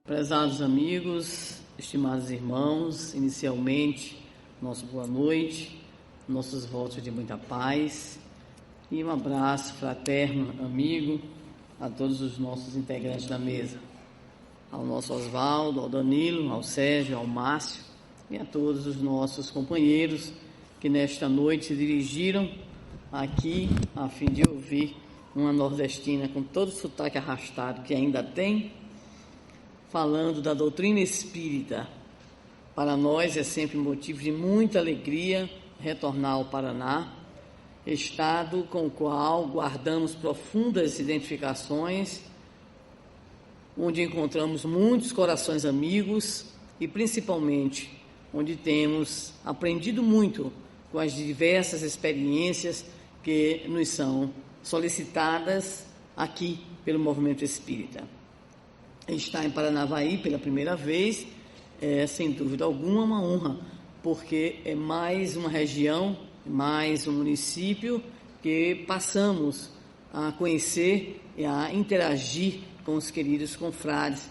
Prezados amigos, estimados irmãos, inicialmente, nossa boa noite, nossos votos de muita paz e um abraço fraterno, amigo, a todos os nossos integrantes da mesa, ao nosso Oswaldo, ao Danilo, ao Sérgio, ao Márcio e a todos os nossos companheiros que nesta noite se dirigiram aqui a fim de ouvir uma nordestina com todo o sotaque arrastado que ainda tem, falando da doutrina espírita. Para nós é sempre motivo de muita alegria retornar ao Paraná, estado com o qual guardamos profundas identificações, onde encontramos muitos corações amigos e principalmente onde temos aprendido muito com as diversas experiências que nos são solicitadas aqui pelo movimento espírita. Estar em Paranavaí pela primeira vez é, sem dúvida alguma, uma honra, porque é mais uma região, mais um município que passamos a conhecer e a interagir com os queridos confrades,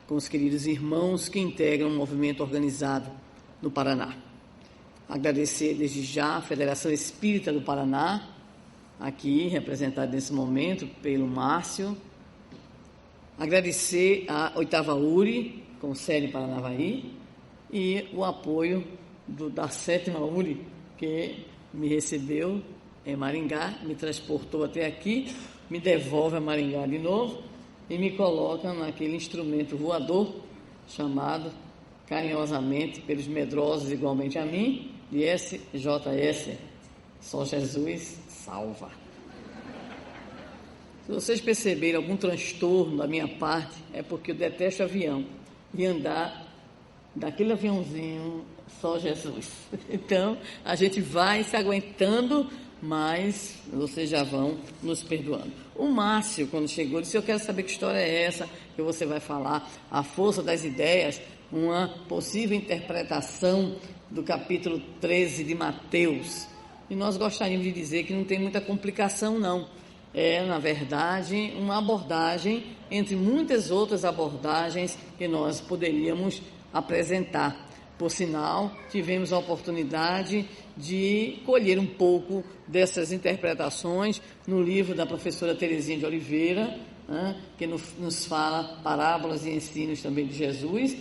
com os queridos irmãos que integram o movimento organizado no Paraná. Agradecer desde já a Federação Espírita do Paraná, aqui representada nesse momento pelo Márcio. Agradecer a 8ª URI, com sede em Paranavaí, e o apoio da 7ª URI, que me recebeu em Maringá, me transportou até aqui, me devolve a Maringá de novo e me coloca naquele instrumento voador chamado, carinhosamente, pelos medrosos igualmente a mim, de SJS, Só Jesus Salva. Se vocês perceberem algum transtorno da minha parte, é porque eu detesto avião e andar daquele aviãozinho só Jesus. Então, a gente vai se aguentando, mas vocês já vão nos perdoando. O Márcio, quando chegou, disse: eu quero saber que história é essa que você vai falar, a força das ideias, uma possível interpretação do capítulo 13 de Mateus. E nós gostaríamos de dizer que não tem muita complicação, não. É, na verdade, uma abordagem entre muitas outras abordagens que nós poderíamos apresentar. Por sinal, tivemos a oportunidade de colher um pouco dessas interpretações no livro da professora Terezinha de Oliveira, né, que nos fala parábolas e ensinos também de Jesus,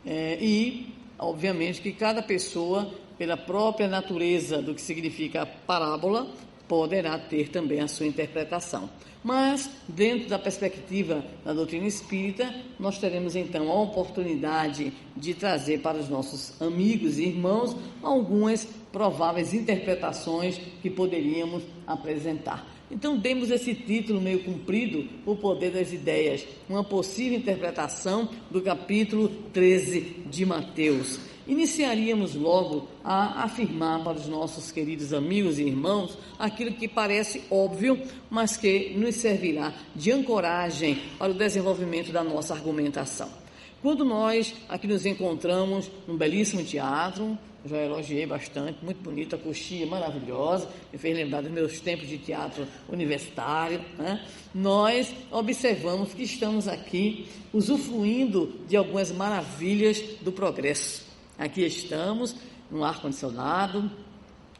e, obviamente, que cada pessoa, pela própria natureza do que significa a parábola, poderá ter também a sua interpretação. Mas, dentro da perspectiva da doutrina espírita, nós teremos então a oportunidade de trazer para os nossos amigos e irmãos algumas prováveis interpretações que poderíamos apresentar. Então, demos esse título meio comprido, O Poder das Ideias, uma possível interpretação do capítulo 13 de Mateus. Iniciaríamos logo a afirmar para os nossos queridos amigos e irmãos aquilo que parece óbvio, mas que nos servirá de ancoragem para o desenvolvimento da nossa argumentação. Quando nós aqui nos encontramos num belíssimo teatro, já elogiei bastante, muito bonita, a coxia maravilhosa, me fez lembrar dos meus tempos de teatro universitário, né? Nós observamos que estamos aqui usufruindo de algumas maravilhas do progresso. Aqui estamos, no ar-condicionado,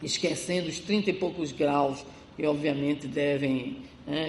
esquecendo os 30 e poucos graus que obviamente devem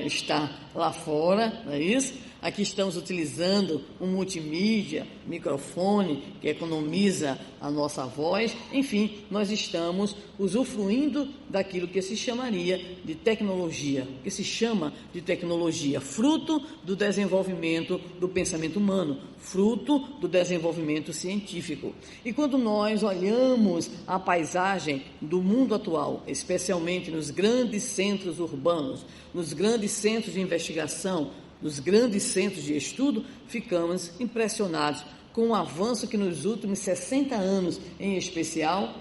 estar lá fora, não é isso? Aqui estamos utilizando um multimídia, microfone, que economiza a nossa voz. Enfim, nós estamos usufruindo daquilo que se chamaria de tecnologia, que se chama de tecnologia, fruto do desenvolvimento do pensamento humano, fruto do desenvolvimento científico. E quando nós olhamos a paisagem do mundo atual, especialmente nos grandes centros urbanos, nos grandes centros de investigação, nos grandes centros de estudo, ficamos impressionados com o avanço que nos últimos 60 anos, em especial,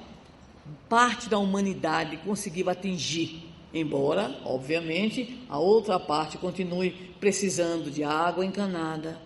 parte da humanidade conseguiu atingir, embora, obviamente, a outra parte continue precisando de água encanada,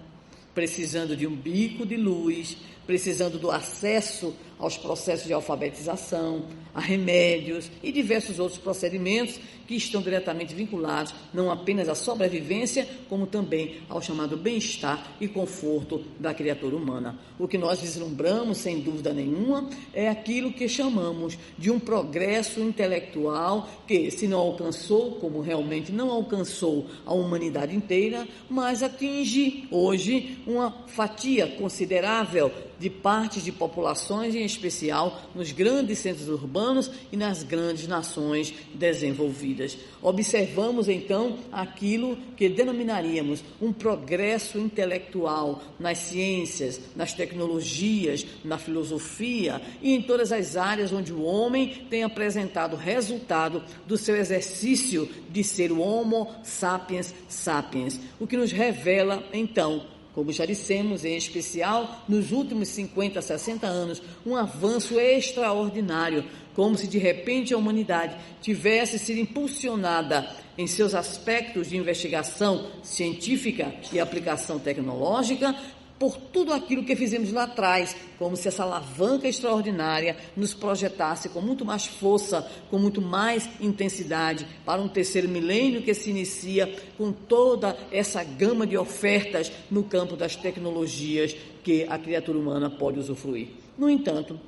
precisando de um bico de luz, precisando do acesso aos processos de alfabetização, a remédios e diversos outros procedimentos que estão diretamente vinculados não apenas à sobrevivência, como também ao chamado bem-estar e conforto da criatura humana. O que nós vislumbramos, sem dúvida nenhuma, é aquilo que chamamos de um progresso intelectual que, se não alcançou, como realmente não alcançou a humanidade inteira, mas atinge hoje uma fatia considerável de partes de populações, em especial nos grandes centros urbanos e nas grandes nações desenvolvidas. Observamos, então, aquilo que denominaríamos um progresso intelectual nas ciências, nas tecnologias, na filosofia e em todas as áreas onde o homem tem apresentado resultado do seu exercício de ser o Homo sapiens sapiens, o que nos revela, então, como já dissemos, em especial nos últimos 50, 60 anos, um avanço extraordinário, como se de repente a humanidade tivesse sido impulsionada em seus aspectos de investigação científica e aplicação tecnológica por tudo aquilo que fizemos lá atrás, como se essa alavanca extraordinária nos projetasse com muito mais força, com muito mais intensidade para um terceiro milênio que se inicia com toda essa gama de ofertas no campo das tecnologias que a criatura humana pode usufruir. No entanto,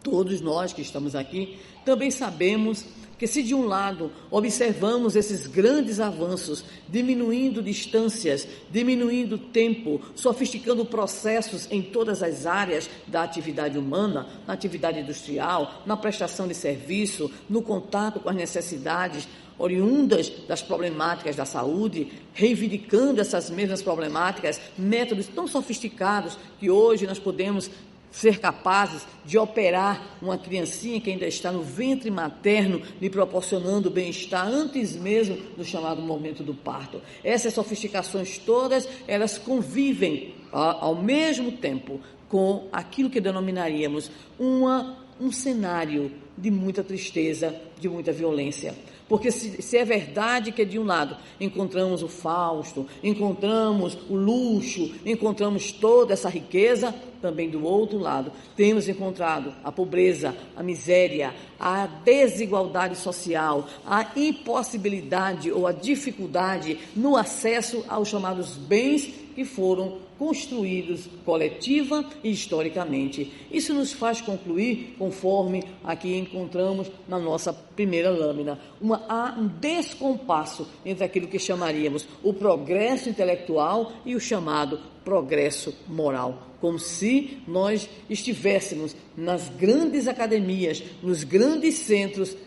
todos nós que estamos aqui também sabemos que se de um lado observamos esses grandes avanços, diminuindo distâncias, diminuindo tempo, sofisticando processos em todas as áreas da atividade humana, na atividade industrial, na prestação de serviço, no contato com as necessidades oriundas das problemáticas da saúde, reivindicando essas mesmas problemáticas, métodos tão sofisticados que hoje nós podemos ser capazes de operar uma criancinha que ainda está no ventre materno, lhe proporcionando bem-estar antes mesmo do chamado momento do parto. Essas sofisticações todas, elas convivem ao mesmo tempo com aquilo que denominaríamos um cenário de muita tristeza, de muita violência. Porque se é verdade que de um lado encontramos o Fausto, encontramos o luxo, encontramos toda essa riqueza, também do outro lado temos encontrado a pobreza, a miséria, a desigualdade social, a impossibilidade ou a dificuldade no acesso aos chamados bens que foram construídos coletiva e historicamente. Isso nos faz concluir, conforme aqui encontramos na nossa primeira lâmina, há um descompasso entre aquilo que chamaríamos o progresso intelectual e o chamado progresso moral, como se nós estivéssemos nas grandes academias, nos grandes centros,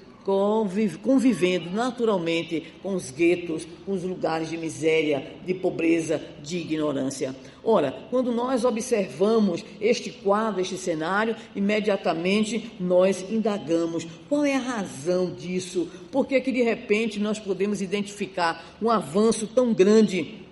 convivendo naturalmente com os guetos, com os lugares de miséria, de pobreza, de ignorância. Ora, quando nós observamos este quadro, este cenário, imediatamente nós indagamos qual é a razão disso, por que de repente nós podemos identificar um avanço tão grande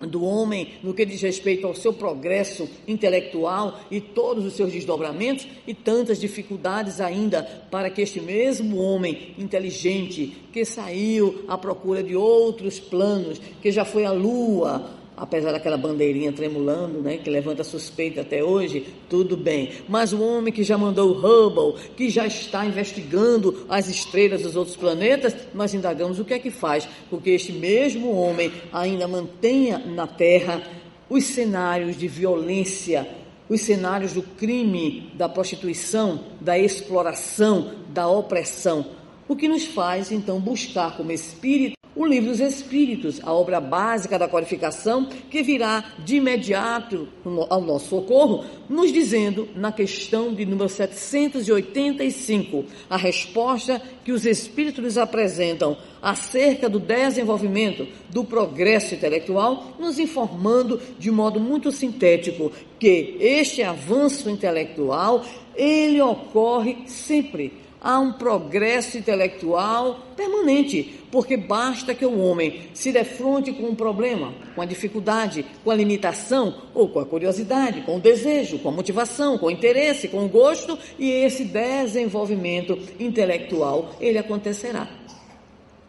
do homem no que diz respeito ao seu progresso intelectual e todos os seus desdobramentos e tantas dificuldades ainda para que este mesmo homem inteligente que saiu à procura de outros planos, que já foi à Lua, apesar daquela bandeirinha tremulando, né, que levanta suspeita até hoje, tudo bem. Mas o homem que já mandou o Hubble, que já está investigando as estrelas dos outros planetas, nós indagamos o que é que faz, porque este mesmo homem ainda mantenha na Terra os cenários de violência, os cenários do crime, da prostituição, da exploração, da opressão. O que nos faz, então, buscar como espírito o Livro dos Espíritos, a obra básica da codificação, que virá de imediato ao nosso socorro, nos dizendo, na questão de número 785, a resposta que os Espíritos nos apresentam acerca do desenvolvimento, do progresso intelectual, nos informando de modo muito sintético que este avanço intelectual, ele ocorre sempre. Há um progresso intelectual permanente, porque basta que o homem se defronte com um problema, com a dificuldade, com a limitação, ou com a curiosidade, com o desejo, com a motivação, com o interesse, com o gosto, e esse desenvolvimento intelectual, ele acontecerá.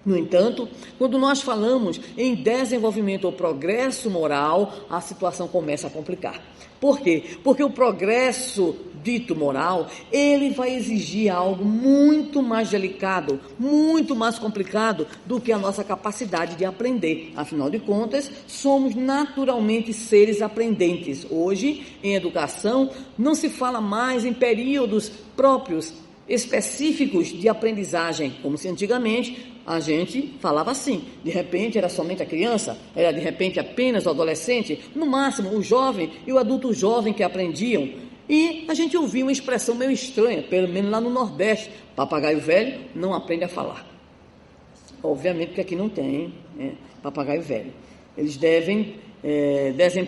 No entanto, quando nós falamos em desenvolvimento ou progresso moral, a situação começa a complicar. Por quê? Porque o progresso dito moral, ele vai exigir algo muito mais delicado, muito mais complicado do que a nossa capacidade de aprender. Afinal de contas, somos naturalmente seres aprendentes. Hoje, em educação, não se fala mais em períodos próprios, específicos de aprendizagem, como se antigamente a gente falava assim, de repente era somente a criança, era de repente apenas o adolescente, no máximo o jovem e o adulto jovem que aprendiam. E a gente ouvia uma expressão meio estranha, pelo menos lá no Nordeste, papagaio velho não aprende a falar. Obviamente que aqui não tem papagaio velho. Eles devem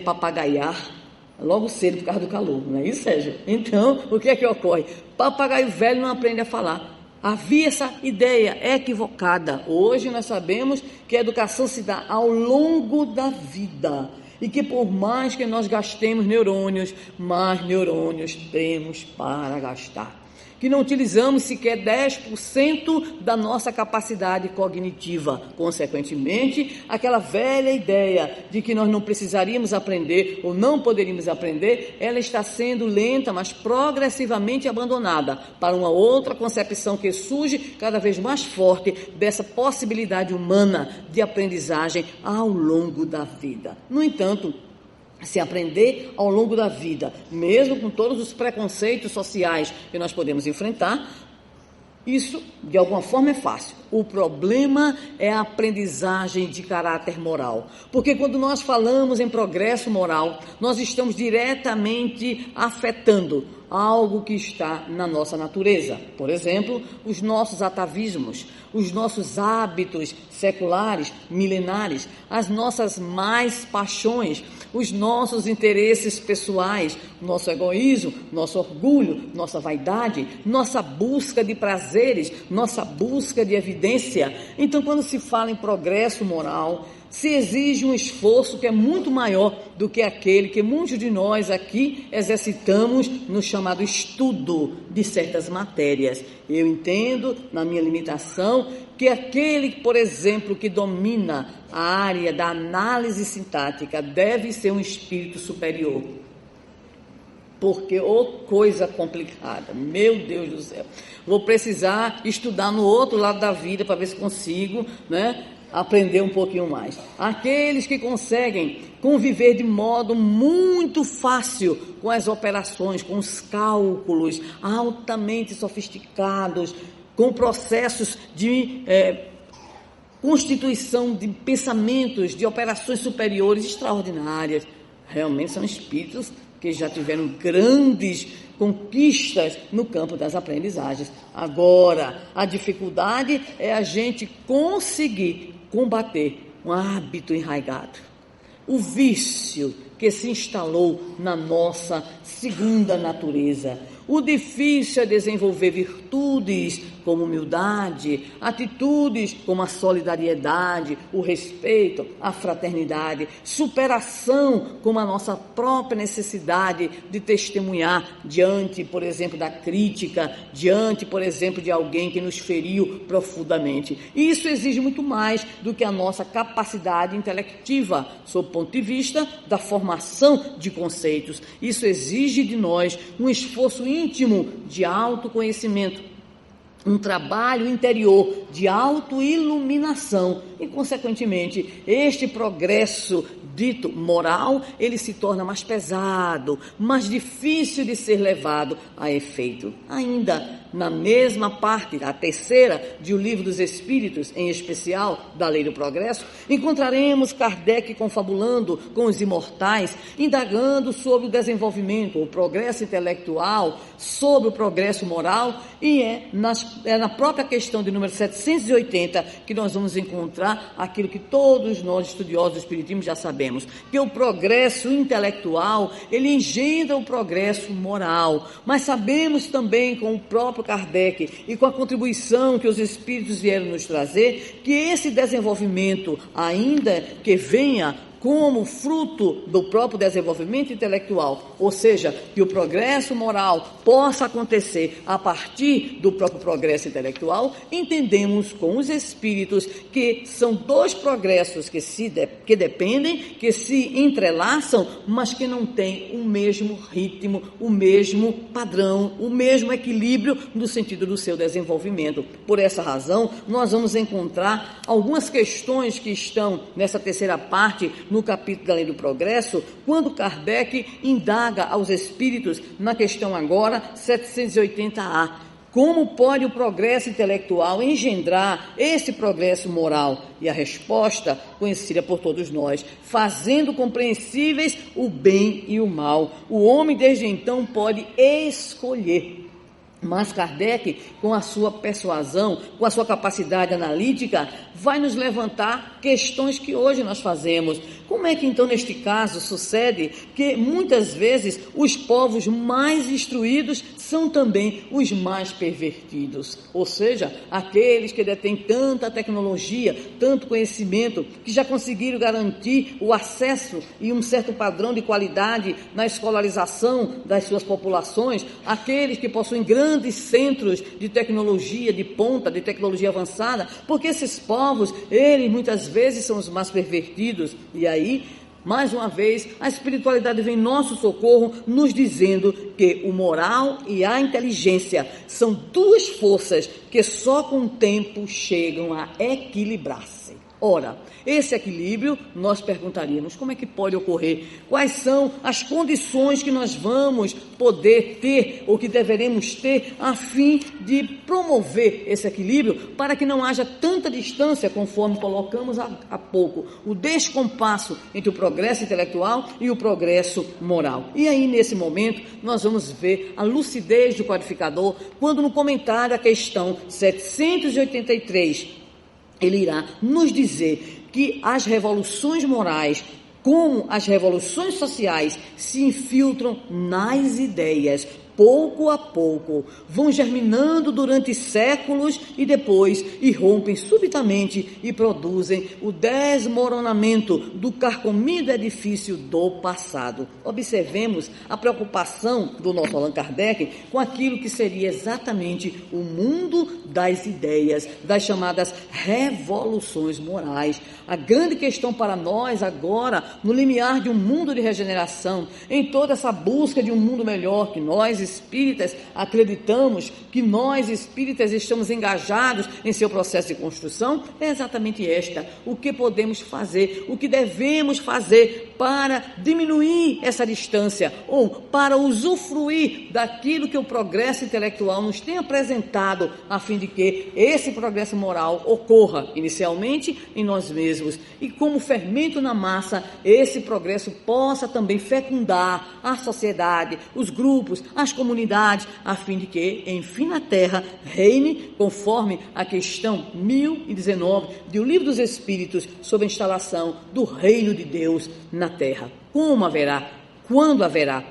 papagaiar logo cedo por causa do calor, não é isso, Sérgio? Então, o que é que ocorre? Papagaio velho não aprende a falar. Havia essa ideia equivocada. Hoje nós sabemos que a educação se dá ao longo da vida e que por mais que nós gastemos neurônios, mais neurônios temos para gastar. Que não utilizamos sequer 10% da nossa capacidade cognitiva. Consequentemente, aquela velha ideia de que nós não precisaríamos aprender ou não poderíamos aprender, ela está sendo lenta, mas progressivamente abandonada para uma outra concepção que surge cada vez mais forte dessa possibilidade humana de aprendizagem ao longo da vida. No entanto, se aprender ao longo da vida, mesmo com todos os preconceitos sociais que nós podemos enfrentar, isso de alguma forma é fácil. O problema é a aprendizagem de caráter moral, porque quando nós falamos em progresso moral, nós estamos diretamente afetando algo que está na nossa natureza. Por exemplo, os nossos atavismos, os nossos hábitos seculares, milenares, as nossas más paixões, os nossos interesses pessoais, nosso egoísmo, nosso orgulho, nossa vaidade, nossa busca de prazeres, nossa busca de evidência. Então, quando se fala em progresso moral, se exige um esforço que é muito maior do que aquele que muitos de nós aqui exercitamos no chamado estudo de certas matérias. Eu entendo, na minha limitação, que aquele, por exemplo, que domina a área da análise sintática deve ser um espírito superior. Porque, coisa complicada, meu Deus do céu. Vou precisar estudar no outro lado da vida para ver se consigo, aprender um pouquinho mais. Aqueles que conseguem conviver de modo muito fácil com as operações, com os cálculos altamente sofisticados, com processos de constituição de pensamentos, de operações superiores extraordinárias, realmente são espíritos que já tiveram grandes conquistas no campo das aprendizagens. Agora, a dificuldade é a gente conseguir combater um hábito enraizado, o vício que se instalou na nossa segunda natureza. O difícil é desenvolver virtudes como humildade, atitudes como a solidariedade, o respeito, a fraternidade, superação como a nossa própria necessidade de testemunhar diante, por exemplo, da crítica, diante, por exemplo, de alguém que nos feriu profundamente. E isso exige muito mais do que a nossa capacidade intelectiva, sob o ponto de vista da formação de conceitos. Isso exige de nós um esforço íntimo de autoconhecimento, um trabalho interior de autoiluminação e, consequentemente, este progresso dito moral, ele se torna mais pesado, mais difícil de ser levado a efeito. Ainda na mesma parte, a terceira de O Livro dos Espíritos, em especial da Lei do Progresso, encontraremos Kardec confabulando com os imortais, indagando sobre o desenvolvimento, o progresso intelectual, sobre o progresso moral, e é na própria questão de número 780 que nós vamos encontrar aquilo que todos nós estudiosos do Espiritismo já sabemos, que o progresso intelectual, ele engendra o progresso moral, mas sabemos também com o próprio Kardec e com a contribuição que os Espíritos vieram nos trazer, que esse desenvolvimento, ainda que venha como fruto do próprio desenvolvimento intelectual, ou seja, que o progresso moral possa acontecer a partir do próprio progresso intelectual, entendemos com os espíritos que são dois progressos que dependem, que se entrelaçam, mas que não têm o mesmo ritmo, o mesmo padrão, o mesmo equilíbrio no sentido do seu desenvolvimento. Por essa razão, nós vamos encontrar algumas questões que estão nessa terceira parte, no capítulo da Lei do Progresso, quando Kardec indaga aos espíritos, na questão agora 780A, como pode o progresso intelectual engendrar esse progresso moral? E a resposta, conhecida por todos nós, fazendo compreensíveis o bem e o mal. O homem, desde então, pode escolher. Mas Kardec, com a sua persuasão, com a sua capacidade analítica, vai nos levantar questões que hoje nós fazemos. Como é que então neste caso sucede que muitas vezes os povos mais instruídos são também os mais pervertidos? Ou seja, aqueles que detêm tanta tecnologia, tanto conhecimento, que já conseguiram garantir o acesso e um certo padrão de qualidade na escolarização das suas populações, aqueles que possuem grandes centros de tecnologia de ponta, de tecnologia avançada, porque esses povos, eles muitas vezes são os mais pervertidos. E aí, mais uma vez, a espiritualidade vem em nosso socorro, nos dizendo que o moral e a inteligência são duas forças que só com o tempo chegam a equilibrar-se. Ora, esse equilíbrio, nós perguntaríamos, como é que pode ocorrer? Quais são as condições que nós vamos poder ter, ou que deveremos ter, a fim de promover esse equilíbrio, para que não haja tanta distância, conforme colocamos há pouco, o descompasso entre o progresso intelectual e o progresso moral. E aí, nesse momento, nós vamos ver a lucidez do codificador, quando no comentário à questão 783, ele irá nos dizer que as revoluções morais, como as revoluções sociais, se infiltram nas ideias, pouco a pouco, vão germinando durante séculos e depois irrompem subitamente e produzem o desmoronamento do carcomido edifício do passado. Observemos a preocupação do nosso Allan Kardec com aquilo que seria exatamente o mundo das ideias, das chamadas revoluções morais. A grande questão para nós agora, no limiar de um mundo de regeneração, em toda essa busca de um mundo melhor, que nós espíritas acreditamos, que nós espíritas estamos engajados em seu processo de construção, é exatamente esta: o que podemos fazer, o que devemos fazer para diminuir essa distância, ou para usufruir daquilo que o progresso intelectual nos tem apresentado, a fim de que esse progresso moral ocorra inicialmente em nós mesmos, e como fermento na massa, esse progresso possa também fecundar a sociedade, os grupos, as comunidades, a fim de que, enfim, na Terra reine, conforme a questão 1019 do Livro dos Espíritos, sobre a instalação do reino de Deus na Terra. Como haverá? Quando haverá?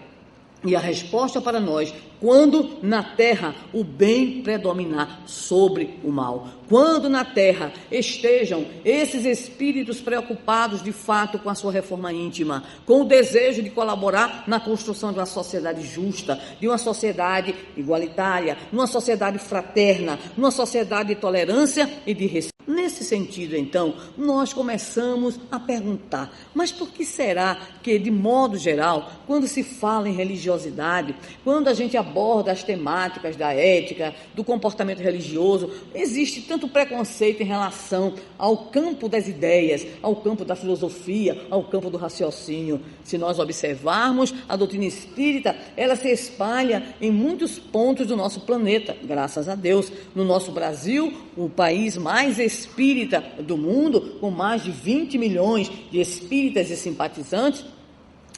E a resposta para nós: quando na terra o bem predominar sobre o mal. Quando na terra estejam esses espíritos preocupados de fato com a sua reforma íntima, com o desejo de colaborar na construção de uma sociedade justa, de uma sociedade igualitária, numa sociedade fraterna, numa sociedade de tolerância e de respeito. Nesse sentido, então, nós começamos a perguntar: mas por que será que, de modo geral, quando se fala em religiosidade, quando a gente aborda as temáticas da ética, do comportamento religioso, existe tanto preconceito em relação ao campo das ideias, ao campo da filosofia, ao campo do raciocínio? Se nós observarmos a doutrina espírita, ela se espalha em muitos pontos do nosso planeta, graças a Deus. No nosso Brasil, o país mais espírita do mundo, com mais de 20 milhões de espíritas e simpatizantes,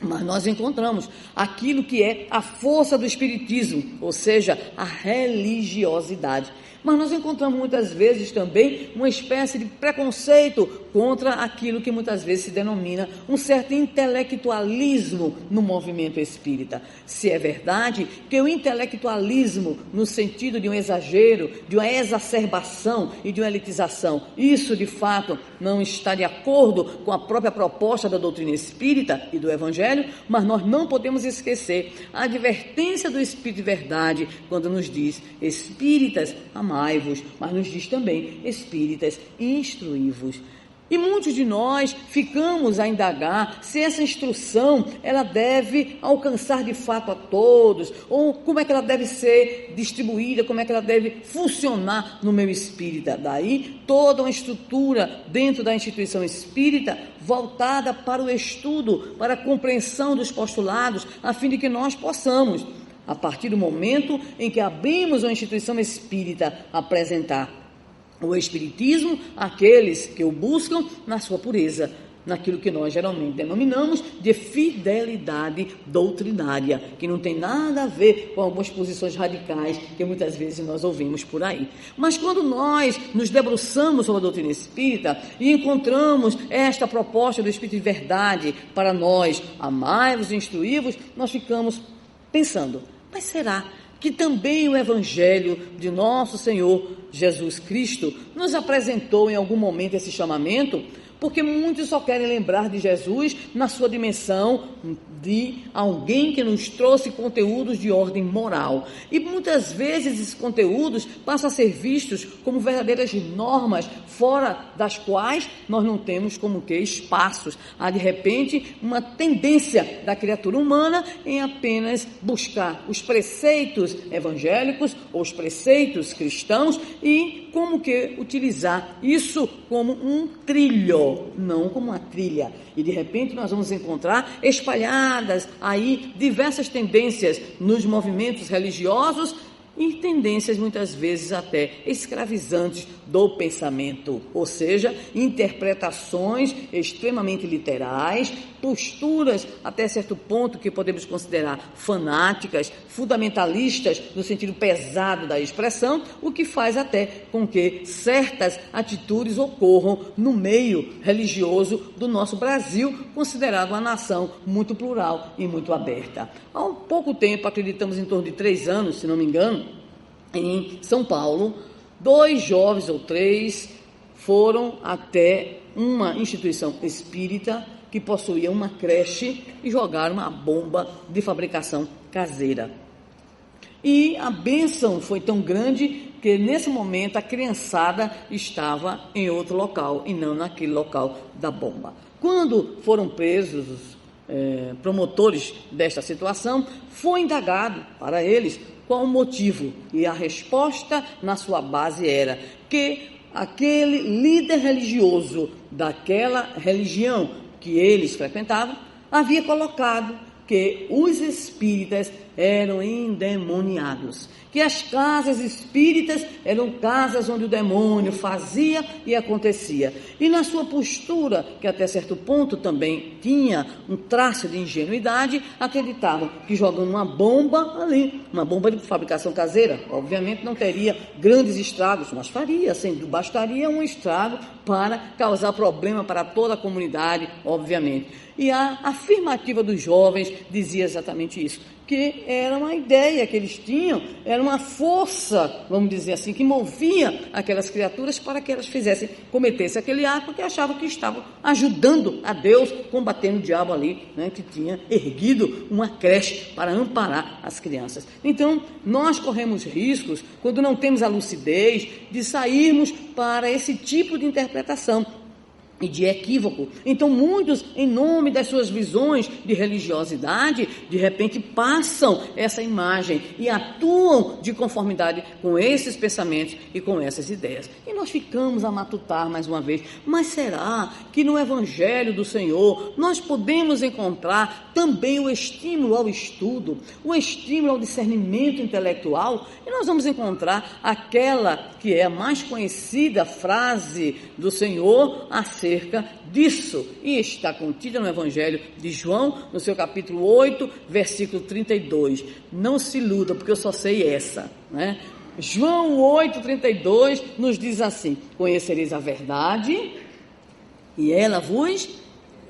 mas nós encontramos aquilo que é a força do espiritismo, ou seja, a religiosidade. Mas nós encontramos muitas vezes também uma espécie de preconceito contra aquilo que muitas vezes se denomina um certo intelectualismo no movimento espírita. Se é verdade que o intelectualismo, no sentido de um exagero, de uma exacerbação e de uma elitização, isso de fato não está de acordo com a própria proposta da doutrina espírita e do Evangelho, mas nós não podemos esquecer a advertência do Espírito de Verdade quando nos diz: espíritas, amai-vos, mas nos diz também: espíritas, instruí-vos. E muitos de nós ficamos a indagar se essa instrução ela deve alcançar de fato a todos, ou como é que ela deve ser distribuída, como é que ela deve funcionar no meio espírita. Daí toda uma estrutura dentro da instituição espírita voltada para o estudo, para a compreensão dos postulados, a fim de que nós possamos, a partir do momento em que abrimos uma instituição espírita, apresentar o Espiritismo àqueles que o buscam na sua pureza, naquilo que nós geralmente denominamos de fidelidade doutrinária, que não tem nada a ver com algumas posições radicais que muitas vezes nós ouvimos por aí. Mas quando nós nos debruçamos sobre a doutrina espírita e encontramos esta proposta do Espírito de Verdade para nós, amai-vos e instruí-vos, nós ficamos pensando: mas será que também o Evangelho de nosso Senhor Jesus Cristo nos apresentou em algum momento esse chamamento? Porque muitos só querem lembrar de Jesus na sua dimensão de alguém que nos trouxe conteúdos de ordem moral. E muitas vezes esses conteúdos passam a ser vistos como verdadeiras normas, fora das quais nós não temos como que espaços. Há de repente uma tendência da criatura humana em apenas buscar os preceitos evangélicos ou os preceitos cristãos e como que utilizar isso como um trilho, não como uma trilha. E de repente nós vamos encontrar espalhadas aí diversas tendências nos movimentos religiosos e tendências muitas vezes até escravizantes do pensamento, ou seja, interpretações extremamente literais, posturas até certo ponto que podemos considerar fanáticas, fundamentalistas no sentido pesado da expressão, o que faz até com que certas atitudes ocorram no meio religioso do nosso Brasil, considerado uma nação muito plural e muito aberta. Há um pouco tempo, acreditamos em torno de 3 anos, se não me engano, em São Paulo, 2 jovens ou 3 foram até uma instituição espírita que possuía uma creche e jogaram uma bomba de fabricação caseira. E a bênção foi tão grande que nesse momento a criançada estava em outro local e não naquele local da bomba. Quando foram presos os promotores desta situação, foi indagado para eles qual o motivo, e a resposta na sua base era que aquele líder religioso daquela religião que eles frequentavam havia colocado que os espíritas eram endemoniados, que as casas espíritas eram casas onde o demônio fazia e acontecia. E na sua postura, que até certo ponto também tinha um traço de ingenuidade, acreditavam que jogando uma bomba ali, uma bomba de fabricação caseira, obviamente não teria grandes estragos, mas faria, bastaria um estrago para causar problema para toda a comunidade, obviamente. E a afirmativa dos jovens dizia exatamente isso, que era uma ideia que eles tinham, era uma força, vamos dizer assim, que movia aquelas criaturas para que elas cometessem aquele ato, porque achavam que estavam ajudando a Deus, combatendo o diabo ali, né, que tinha erguido uma creche para amparar as crianças. Então, nós corremos riscos, quando não temos a lucidez, de sairmos para esse tipo de interpretação e de equívoco. Então muitos, em nome das suas visões de religiosidade, de repente passam essa imagem e atuam de conformidade com esses pensamentos e com essas ideias. E nós ficamos a matutar mais uma vez, mas será que no Evangelho do Senhor nós podemos encontrar também o estímulo ao estudo, o estímulo ao discernimento intelectual? E nós vamos encontrar aquela que é a mais conhecida frase do Senhor acerca disso, e está contida no Evangelho de João, no seu capítulo 8, versículo 32. Não se iluda, porque eu só sei essa, né? João 8,32 nos diz assim: conhecereis a verdade e ela vos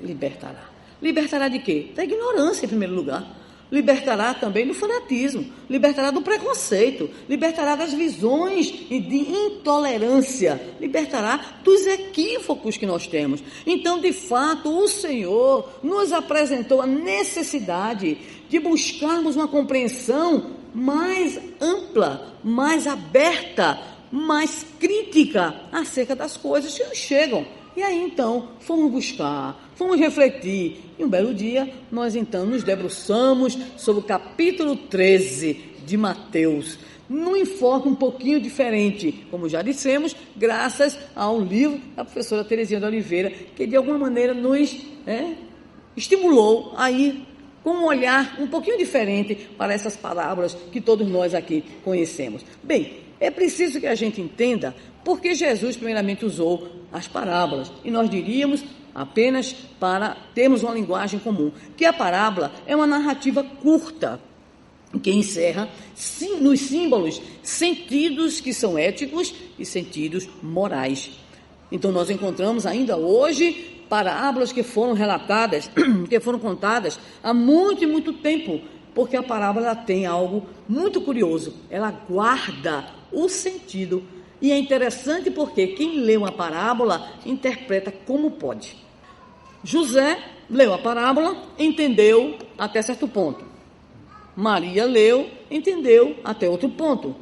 libertará. Libertará de quê? Da ignorância, em primeiro lugar. Libertará também do fanatismo, libertará do preconceito, libertará das visões e de intolerância, libertará dos equívocos que nós temos. Então, de fato, o Senhor nos apresentou a necessidade de buscarmos uma compreensão mais ampla, mais aberta, mais crítica acerca das coisas que nos chegam. E aí, então, fomos buscar, fomos refletir. E um belo dia, nós, então, nos debruçamos sobre o capítulo 13 de Mateus, num enfoque um pouquinho diferente, como já dissemos, graças ao livro da professora Terezinha de Oliveira, que, de alguma maneira, nos estimulou a ir com um olhar um pouquinho diferente para essas parábolas que todos nós aqui conhecemos. Bem, é preciso que a gente entenda porque Jesus primeiramente usou as parábolas, e nós diríamos, apenas para termos uma linguagem comum, que a parábola é uma narrativa curta, que encerra nos símbolos sentidos que são éticos e sentidos morais. Então nós encontramos ainda hoje parábolas que foram relatadas, que foram contadas há muito e muito tempo, porque a parábola ela tem algo muito curioso, ela guarda o sentido. E é interessante porque quem lê uma parábola interpreta como pode. José leu a parábola, entendeu até certo ponto. Maria leu, entendeu até outro ponto.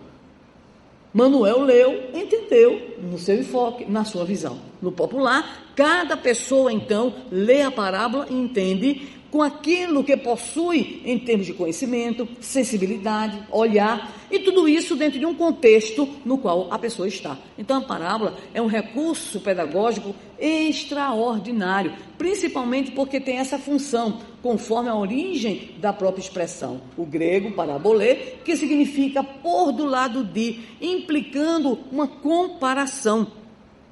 Manuel leu, entendeu no seu enfoque, na sua visão. No popular, cada pessoa então lê a parábola e entende com aquilo que possui em termos de conhecimento, sensibilidade, olhar, e tudo isso dentro de um contexto no qual a pessoa está. Então a parábola é um recurso pedagógico extraordinário, principalmente porque tem essa função, conforme a origem da própria expressão. O grego parabolê, que significa pôr do lado de, implicando uma comparação.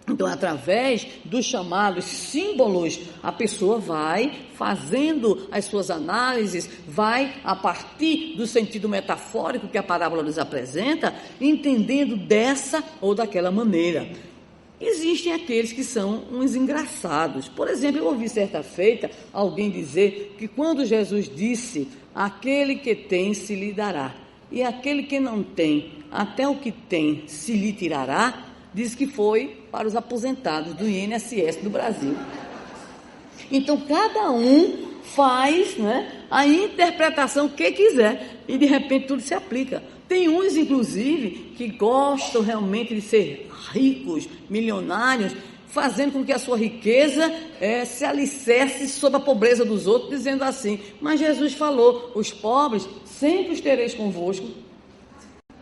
Então, através dos chamados símbolos, a pessoa vai fazendo as suas análises, vai, a partir do sentido metafórico que a parábola nos apresenta, entendendo dessa ou daquela maneira. Existem aqueles que são uns engraçados. Por exemplo, eu ouvi certa feita alguém dizer que quando Jesus disse: aquele que tem se lhe dará, e aquele que não tem, até o que tem se lhe tirará, diz que foi para os aposentados do INSS do Brasil. Então, cada um faz, a interpretação que quiser e, de repente, tudo se aplica. Tem uns, inclusive, que gostam realmente de ser ricos, milionários, fazendo com que a sua riqueza se alicerce sobre a pobreza dos outros, dizendo assim: mas Jesus falou, os pobres sempre os tereis convosco.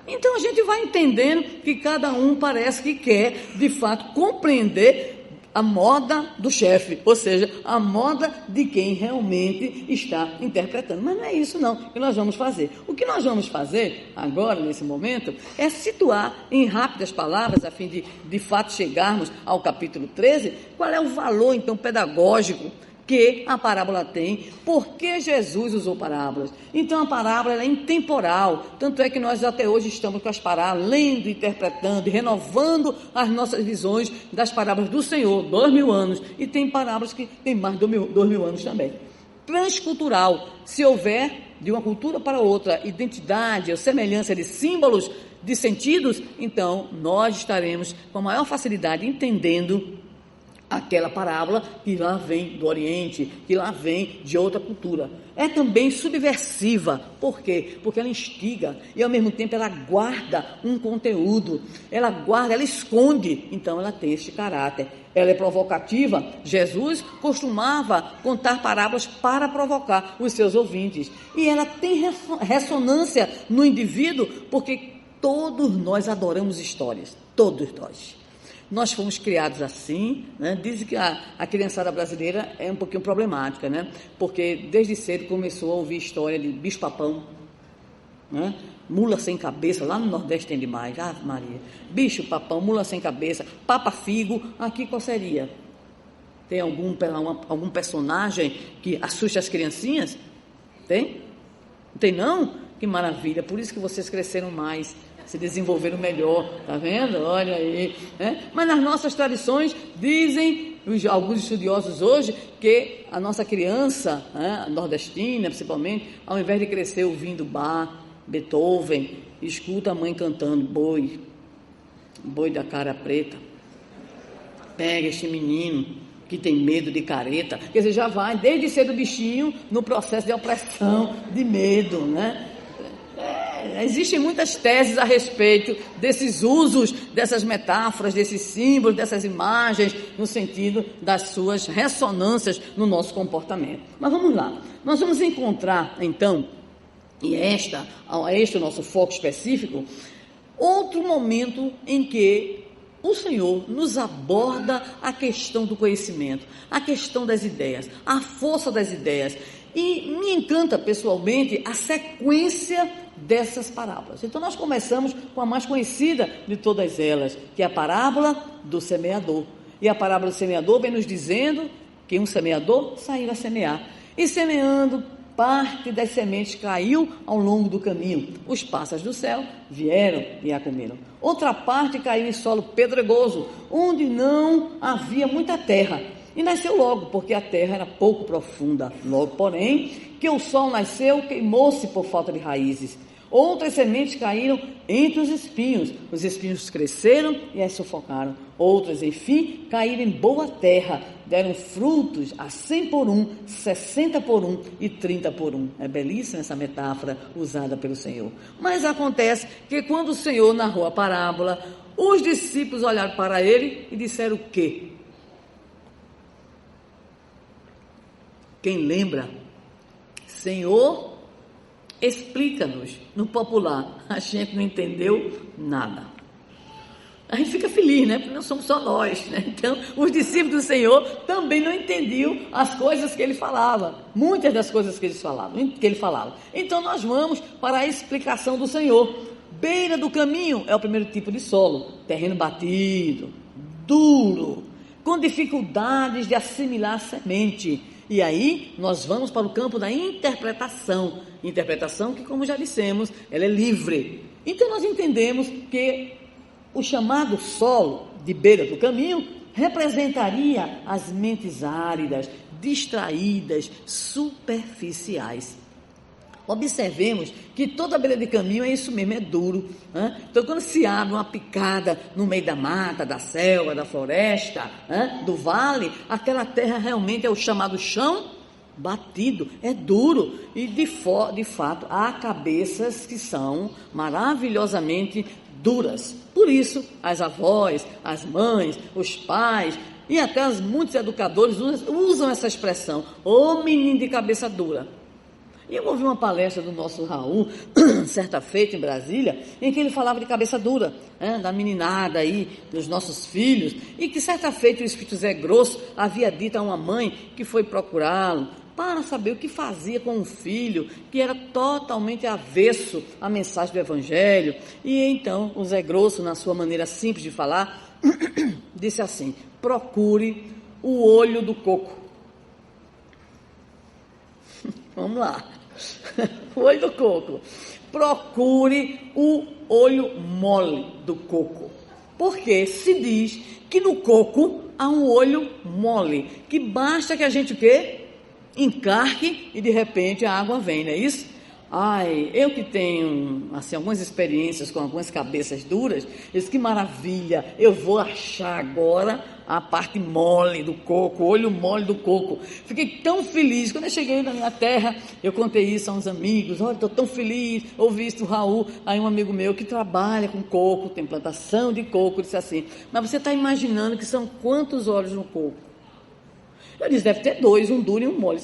Então a gente vai entendendo que cada um parece que quer, de fato, compreender a moda do chefe, ou seja, a moda de quem realmente está interpretando. Mas não é isso não que nós vamos fazer. O que nós vamos fazer agora, nesse momento, é situar em rápidas palavras, a fim de fato chegarmos ao capítulo 13, qual é o valor, então, pedagógico que a parábola tem, porque Jesus usou parábolas. Então a parábola ela é intemporal, tanto é que nós até hoje estamos com as parábolas, lendo, interpretando e renovando as nossas visões das parábolas do Senhor, 2000 anos, e tem parábolas que têm mais de 2000 anos também. Transcultural, se houver de uma cultura para outra identidade ou semelhança de símbolos, de sentidos, então nós estaremos com a maior facilidade entendendo aquela parábola que lá vem do Oriente, que lá vem de outra cultura. É também subversiva. Por quê? Porque ela instiga e, ao mesmo tempo, ela guarda um conteúdo. Ela guarda, ela esconde. Então, ela tem este caráter. Ela é provocativa. Jesus costumava contar parábolas para provocar os seus ouvintes. E ela tem ressonância no indivíduo, porque todos nós adoramos histórias. Todos nós. Nós fomos criados assim, Dizem que a criançada brasileira é um pouquinho problemática, Porque desde cedo começou a ouvir história de bicho-papão, mula sem cabeça, lá no Nordeste tem demais, Maria, bicho-papão, mula sem cabeça, papa-figo, aqui qual seria? Tem algum personagem que assuste as criancinhas? Tem? Não tem não? Que maravilha, por isso que vocês cresceram mais se desenvolveram melhor, tá vendo? Olha aí, né? Mas nas nossas tradições dizem alguns estudiosos hoje que a nossa criança, né, nordestina principalmente, ao invés de crescer ouvindo Bach, Beethoven, escuta a mãe cantando boi da cara preta. Pega este menino que tem medo de careta, quer dizer, já vai desde cedo o bichinho no processo de opressão, de medo, né? Existem muitas teses a respeito desses usos, dessas metáforas, desses símbolos, dessas imagens, no sentido das suas ressonâncias no nosso comportamento. Mas vamos lá, nós vamos encontrar então, e este é o nosso foco específico, outro momento em que o Senhor nos aborda a questão do conhecimento, a questão das ideias, a força das ideias. E me encanta pessoalmente a sequência dessas parábolas. Então nós começamos com a mais conhecida de todas elas, que é a parábola do semeador. E a parábola do semeador vem nos dizendo que um semeador saiu a semear. E semeando, parte das sementes caiu ao longo do caminho. Os pássaros do céu vieram e a comeram. Outra parte caiu em solo pedregoso, onde não havia muita terra. E nasceu logo, porque a terra era pouco profunda. Logo, porém, que o sol nasceu, queimou-se por falta de raízes. Outras sementes caíram entre os espinhos cresceram e as sufocaram. Outras, enfim, caíram em boa terra, deram frutos a 100 por 1, 60 por 1 e 30 por 1. É belíssima essa metáfora usada pelo Senhor. Mas acontece que quando o Senhor narrou a parábola, os discípulos olharam para ele e disseram o quê? Quem lembra? Senhor, explica-nos. No popular, a gente não entendeu nada. A gente fica feliz, né? Porque não somos só nós, né? Então, os discípulos do Senhor também não entendiam as coisas que ele falava. Muitas das coisas que ele falava. Então, nós vamos para a explicação do Senhor. Beira do caminho é o primeiro tipo de solo. Terreno batido, duro, com dificuldades de assimilar a semente. E aí nós vamos para o campo da interpretação que, como já dissemos, ela é livre. Então nós entendemos que o chamado solo de beira do caminho representaria as mentes áridas, distraídas, superficiais. Observemos que toda beira de caminho é isso mesmo, é duro, né? Então quando se abre uma picada no meio da mata, da selva, da floresta, né? Do vale, aquela terra realmente é o chamado chão batido, é duro. E de fato há cabeças que são maravilhosamente duras. Por isso as avós, as mães, os pais e até muitos educadores usam essa expressão, ô menino de cabeça dura. E eu ouvi uma palestra do nosso Raul, certa feita em Brasília, em que ele falava de cabeça dura, né, da meninada aí, dos nossos filhos, e que certa feita o Espírito Zé Grosso havia dito a uma mãe que foi procurá-lo para saber o que fazia com um filho que era totalmente avesso à mensagem do Evangelho. E então o Zé Grosso, na sua maneira simples de falar, disse assim: procure o olho do coco. Vamos lá, o olho do coco. Procure o olho mole do coco, porque se diz que no coco há um olho mole, que basta que a gente o quê? Encarque e de repente a água vem, não é isso? Ai, eu que tenho assim, algumas experiências com algumas cabeças duras, eu disse, que maravilha, eu vou achar agora a parte mole do coco, o olho mole do coco. Fiquei tão feliz, quando eu cheguei na minha terra, eu contei isso a uns amigos, olha, estou tão feliz, ouvi isso do Raul, aí um amigo meu que trabalha com coco, tem plantação de coco, disse assim, mas você está imaginando que são quantos olhos no coco? Eu disse, deve ter 2, um duro e um mole.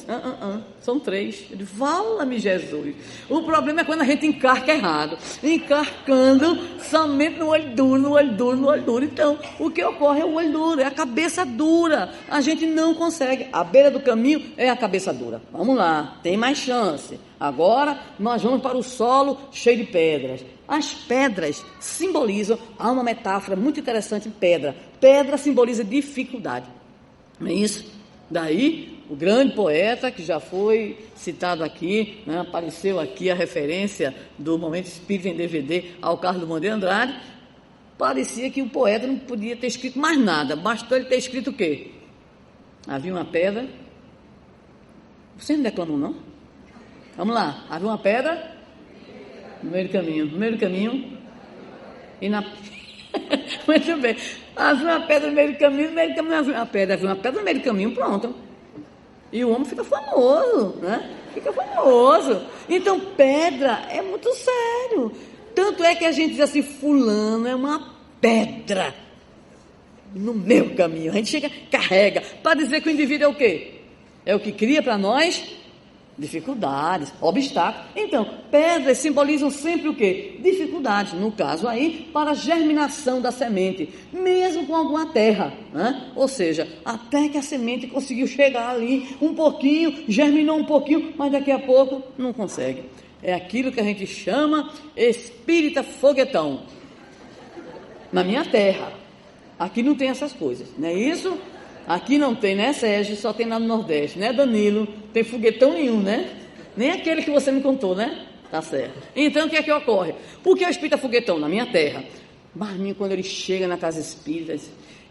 São 3. Eu disse, vala-me Jesus. O problema é quando a gente encarca errado. Encarcando somente no olho duro, no olho duro, no olho duro. Então, o que ocorre é o olho duro, é a cabeça dura. A gente não consegue. A beira do caminho é a cabeça dura. Vamos lá, tem mais chance. Agora, nós vamos para o solo cheio de pedras. As pedras simbolizam, há uma metáfora muito interessante em pedra. Pedra simboliza dificuldade. Não é isso? Daí, o grande poeta que já foi citado aqui, né, apareceu aqui a referência do Momento Espírita em DVD ao Carlos Drummond de Andrade. Parecia que o poeta não podia ter escrito mais nada, bastou ele ter escrito o quê? Havia uma pedra. Vocês não declamam, não? Vamos lá. Havia uma pedra no meio do caminho. No meio do caminho. E na... Muito bem. Havia uma pedra no meio do caminho. No meio do caminho havia uma pedra. Havia uma pedra no meio do caminho. Pronto. E o homem fica famoso, né? Fica famoso. Então, pedra é muito sério. Tanto é que a gente diz assim, fulano é uma pedra no meu caminho. A gente chega, carrega, para dizer que o indivíduo é o quê? É o que cria para nós dificuldades, obstáculos. Então, pedras simbolizam sempre o quê? Dificuldades, no caso aí, para a germinação da semente, mesmo com alguma terra, né? Ou seja, até que a semente conseguiu chegar ali um pouquinho, germinou um pouquinho, mas daqui a pouco não consegue. É aquilo que a gente chama espírita foguetão. Na minha terra, aqui não tem essas coisas, não é isso? Aqui não tem, né, Sérgio? Só tem lá no Nordeste, né, Danilo? Tem foguetão nenhum, né? Nem aquele que você me contou, né? Tá certo. Então, o que é que ocorre? Por que o espírita foguetão? Na minha terra. Mas quando ele chega na casa espírita,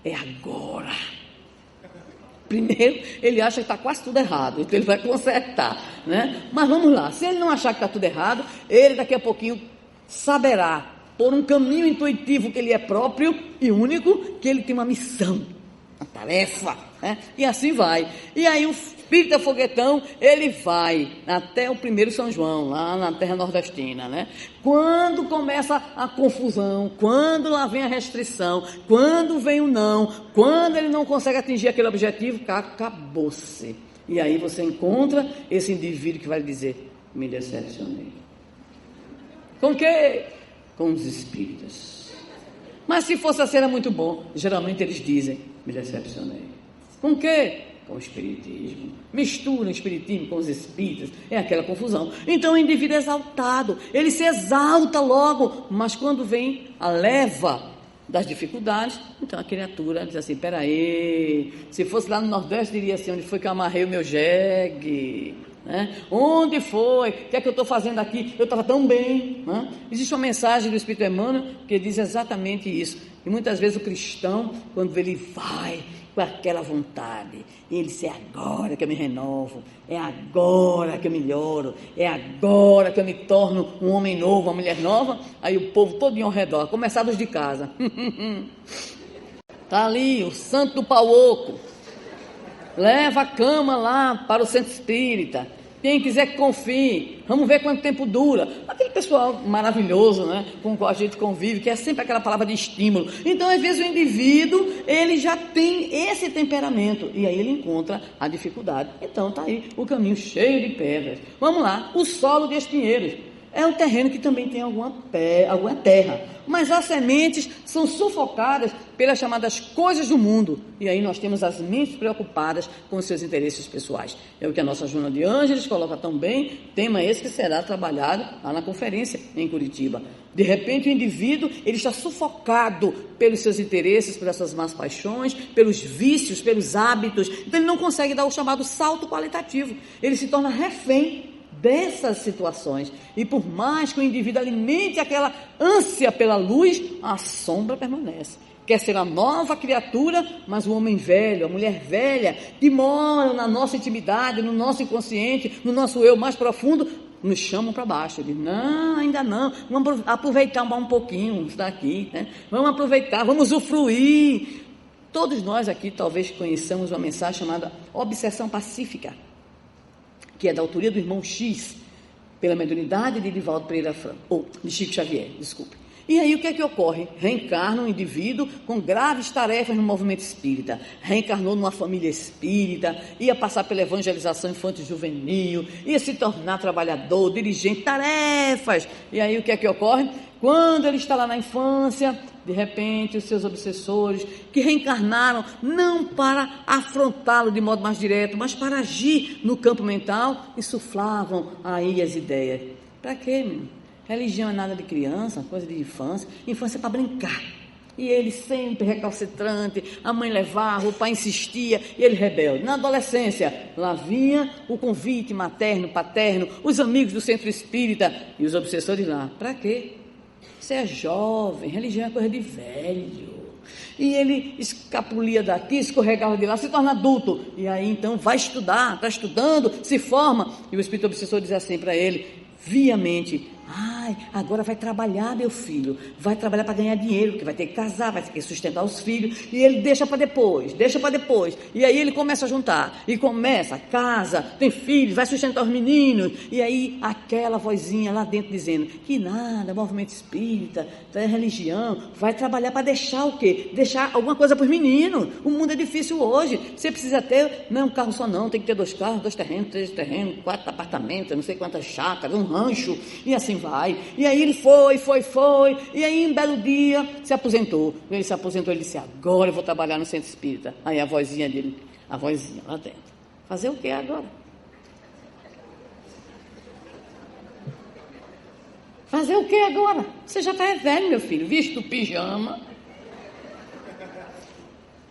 é agora. Primeiro, ele acha que está quase tudo errado, então ele vai consertar, né? Mas vamos lá, se ele não achar que está tudo errado, ele daqui a pouquinho saberá, por um caminho intuitivo que ele é próprio e único, que ele tem uma missão, uma tarefa, né? E assim vai. E aí o espírita foguetão, ele vai até o primeiro São João, lá na terra nordestina, né? Quando começa a confusão, quando lá vem a restrição, quando vem o não, quando ele não consegue atingir aquele objetivo, acabou-se. E aí você encontra esse indivíduo que vai dizer, me decepcionei. Com quê? Com os espíritas. Mas se fosse assim era muito bom. Geralmente eles dizem, me decepcionei. Com quê? Com o espiritismo. Misturam o espiritismo com os espíritas. É aquela confusão. Então o indivíduo é exaltado. Ele se exalta logo. Mas quando vem a leva das dificuldades, então a criatura diz assim, peraí, se fosse lá no Nordeste diria assim, onde foi que eu amarrei o meu jegue? Né? Onde foi? O que é que eu estou fazendo aqui? Eu estava tão bem, né? Existe uma mensagem do Espírito Emmanuel que diz exatamente isso. E muitas vezes o cristão, quando ele vai com aquela vontade, e ele diz, é agora que eu me renovo, é agora que eu melhoro, é agora que eu me torno um homem novo, uma mulher nova. Aí o povo todinho ao redor, começados de casa, está ali o santo do pau oco, leva a cama lá para o centro espírita, quem quiser que confie, vamos ver quanto tempo dura. Aquele pessoal maravilhoso, né, com o qual a gente convive, que é sempre aquela palavra de estímulo. Então, às vezes, o indivíduo, ele já tem esse temperamento, e aí ele encontra a dificuldade. Então, está aí o caminho cheio de pedras. Vamos lá, o solo de espinheiros. É um terreno que também tem alguma terra, mas as sementes são sufocadas pelas chamadas coisas do mundo, e aí nós temos as mentes preocupadas com os seus interesses pessoais. É o que a nossa Joana de Ângeles coloca tão bem, tema esse que será trabalhado lá na conferência em Curitiba. De repente o indivíduo, ele está sufocado pelos seus interesses, pelas suas más paixões, pelos vícios, pelos hábitos, então ele não consegue dar o chamado salto qualitativo, ele se torna refém dessas situações, e por mais que o indivíduo alimente aquela ânsia pela luz, a sombra permanece. Quer ser a nova criatura, mas o homem velho, a mulher velha, que moram na nossa intimidade, no nosso inconsciente, no nosso eu mais profundo, nos chamam para baixo. Diz, não, ainda não, vamos aproveitar um pouquinho, está aqui, né? Vamos aproveitar, vamos usufruir. Todos nós aqui talvez conheçamos uma mensagem chamada Obsessão Pacífica, que é da autoria do irmão X, pela mediunidade de Divaldo Pereira Franco, ou de Chico Xavier, desculpe. E aí o que é que ocorre? Reencarna um indivíduo com graves tarefas no movimento espírita, reencarnou numa família espírita, ia passar pela evangelização infanto-juvenil, ia se tornar trabalhador, dirigente, tarefas. E aí o que é que ocorre? Quando ele está lá na infância, de repente os seus obsessores, que reencarnaram não para afrontá-lo de modo mais direto, mas para agir no campo mental, insuflavam aí as ideias. Para quê, menino? Religião é nada de criança, coisa de infância. Infância é para brincar. E ele sempre recalcitrante, a mãe levava, o pai insistia, e ele rebelde. Na adolescência, lá vinha o convite materno, paterno, os amigos do centro espírita e os obsessores lá. Para quê? Você é jovem, religião é coisa de velho. E ele escapulia daqui, escorregava de lá, se torna adulto. E aí então vai estudar, está estudando, se forma. E o espírito obsessor diz assim para ele, viamente: ai, agora vai trabalhar, meu filho, vai trabalhar para ganhar dinheiro, porque vai ter que casar, vai ter que sustentar os filhos, e ele deixa para depois, e aí ele começa a juntar, e começa, casa, tem filhos, vai sustentar os meninos, e aí aquela vozinha lá dentro dizendo, que nada, movimento espírita, é religião, vai trabalhar para deixar o quê? Deixar alguma coisa para os meninos, o mundo é difícil hoje, você precisa ter, não é um carro só não, tem que ter 2 carros, 2 terrenos, 3 terrenos, 4 apartamentos, não sei quantas chácaras, um rancho, e assim vai. E aí ele foi, e aí um belo dia se aposentou. Ele se aposentou, ele disse, agora eu vou trabalhar no centro espírita. Aí a vozinha dele, a vozinha lá dentro, fazer o que agora? Fazer o que agora? Você já está velho, meu filho, visto o pijama,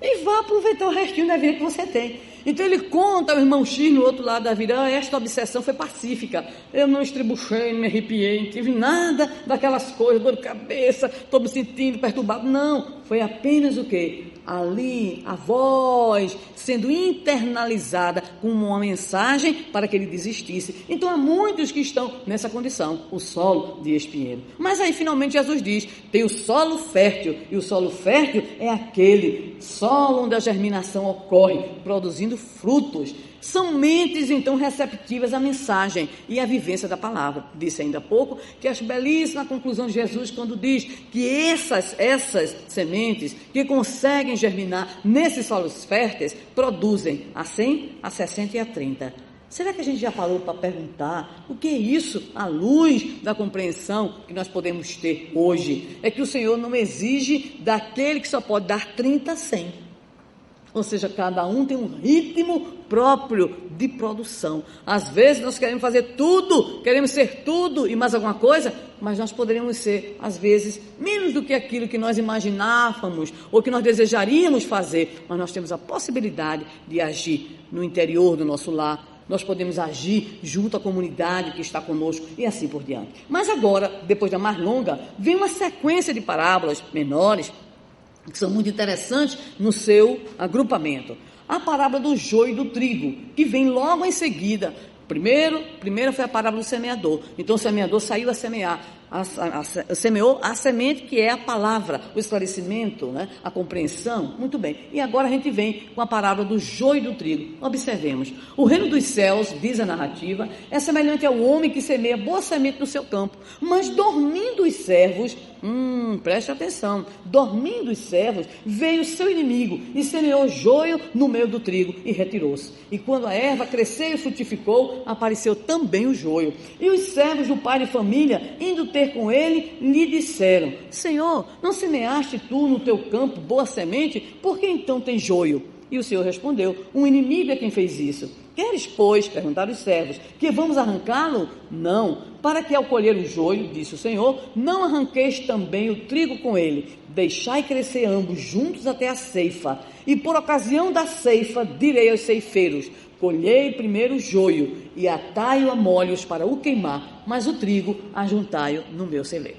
e vá aproveitar o restinho da vida que você tem. Então ele conta ao irmão X no outro lado da vida, esta obsessão foi pacífica, eu não estribuchei, não me arrepiei, não tive nada daquelas coisas, dor de cabeça, estou me sentindo perturbado, não, foi apenas o quê? Ali, a voz sendo internalizada com uma mensagem para que ele desistisse. Então há muitos que estão nessa condição, o solo de espinheiro. Mas aí finalmente Jesus diz, tem o solo fértil, e o solo fértil é aquele solo onde a germinação ocorre, produzindo frutos. São mentes então receptivas à mensagem e à vivência da palavra. Disse ainda há pouco que acho belíssima a conclusão de Jesus quando diz que essas sementes que conseguem germinar nesses solos férteis produzem a 100, a 60 e a 30. Será que a gente já parou para perguntar o que é isso à luz da compreensão que nós podemos ter hoje? É que o Senhor não exige daquele que só pode dar 30 a 100. Ou seja, cada um tem um ritmo próprio de produção. Às vezes nós queremos fazer tudo, queremos ser tudo e mais alguma coisa, mas nós poderíamos ser, às vezes, menos do que aquilo que nós imaginávamos ou que nós desejaríamos fazer, mas nós temos a possibilidade de agir no interior do nosso lar, nós podemos agir junto à comunidade que está conosco e assim por diante. Mas agora, depois da mais longa, vem uma sequência de parábolas menores, que são muito interessantes no seu agrupamento. A parábola do joio e do trigo, que vem logo em seguida. Primeiro foi a parábola do semeador. Então o semeador saiu a semear, semeou a semente, que é a palavra, o esclarecimento, né? A compreensão. Muito bem. E agora a gente vem com a parábola do joio e do trigo. Observemos. O reino dos céus, diz a narrativa, é semelhante ao homem que semeia boa semente no seu campo. Mas dormindo os servos, preste atenção, dormindo os servos, veio o seu inimigo e semeou joio no meio do trigo e retirou-se. E quando a erva cresceu e frutificou, apareceu também o joio. E os servos do pai de família, indo ter com ele, lhe disseram, Senhor, não semeaste tu no teu campo boa semente? Por que então tem joio? E o Senhor respondeu, um inimigo é quem fez isso. Queres, pois, perguntaram os servos, que vamos arrancá-lo? Não, para que ao colher o joio, disse o Senhor, não arranqueis também o trigo com ele, deixai crescer ambos juntos até a ceifa. E por ocasião da ceifa, direi aos ceifeiros, colhei primeiro o joio e atai-o a molhos para o queimar, mas o trigo ajuntai-o no meu celeiro.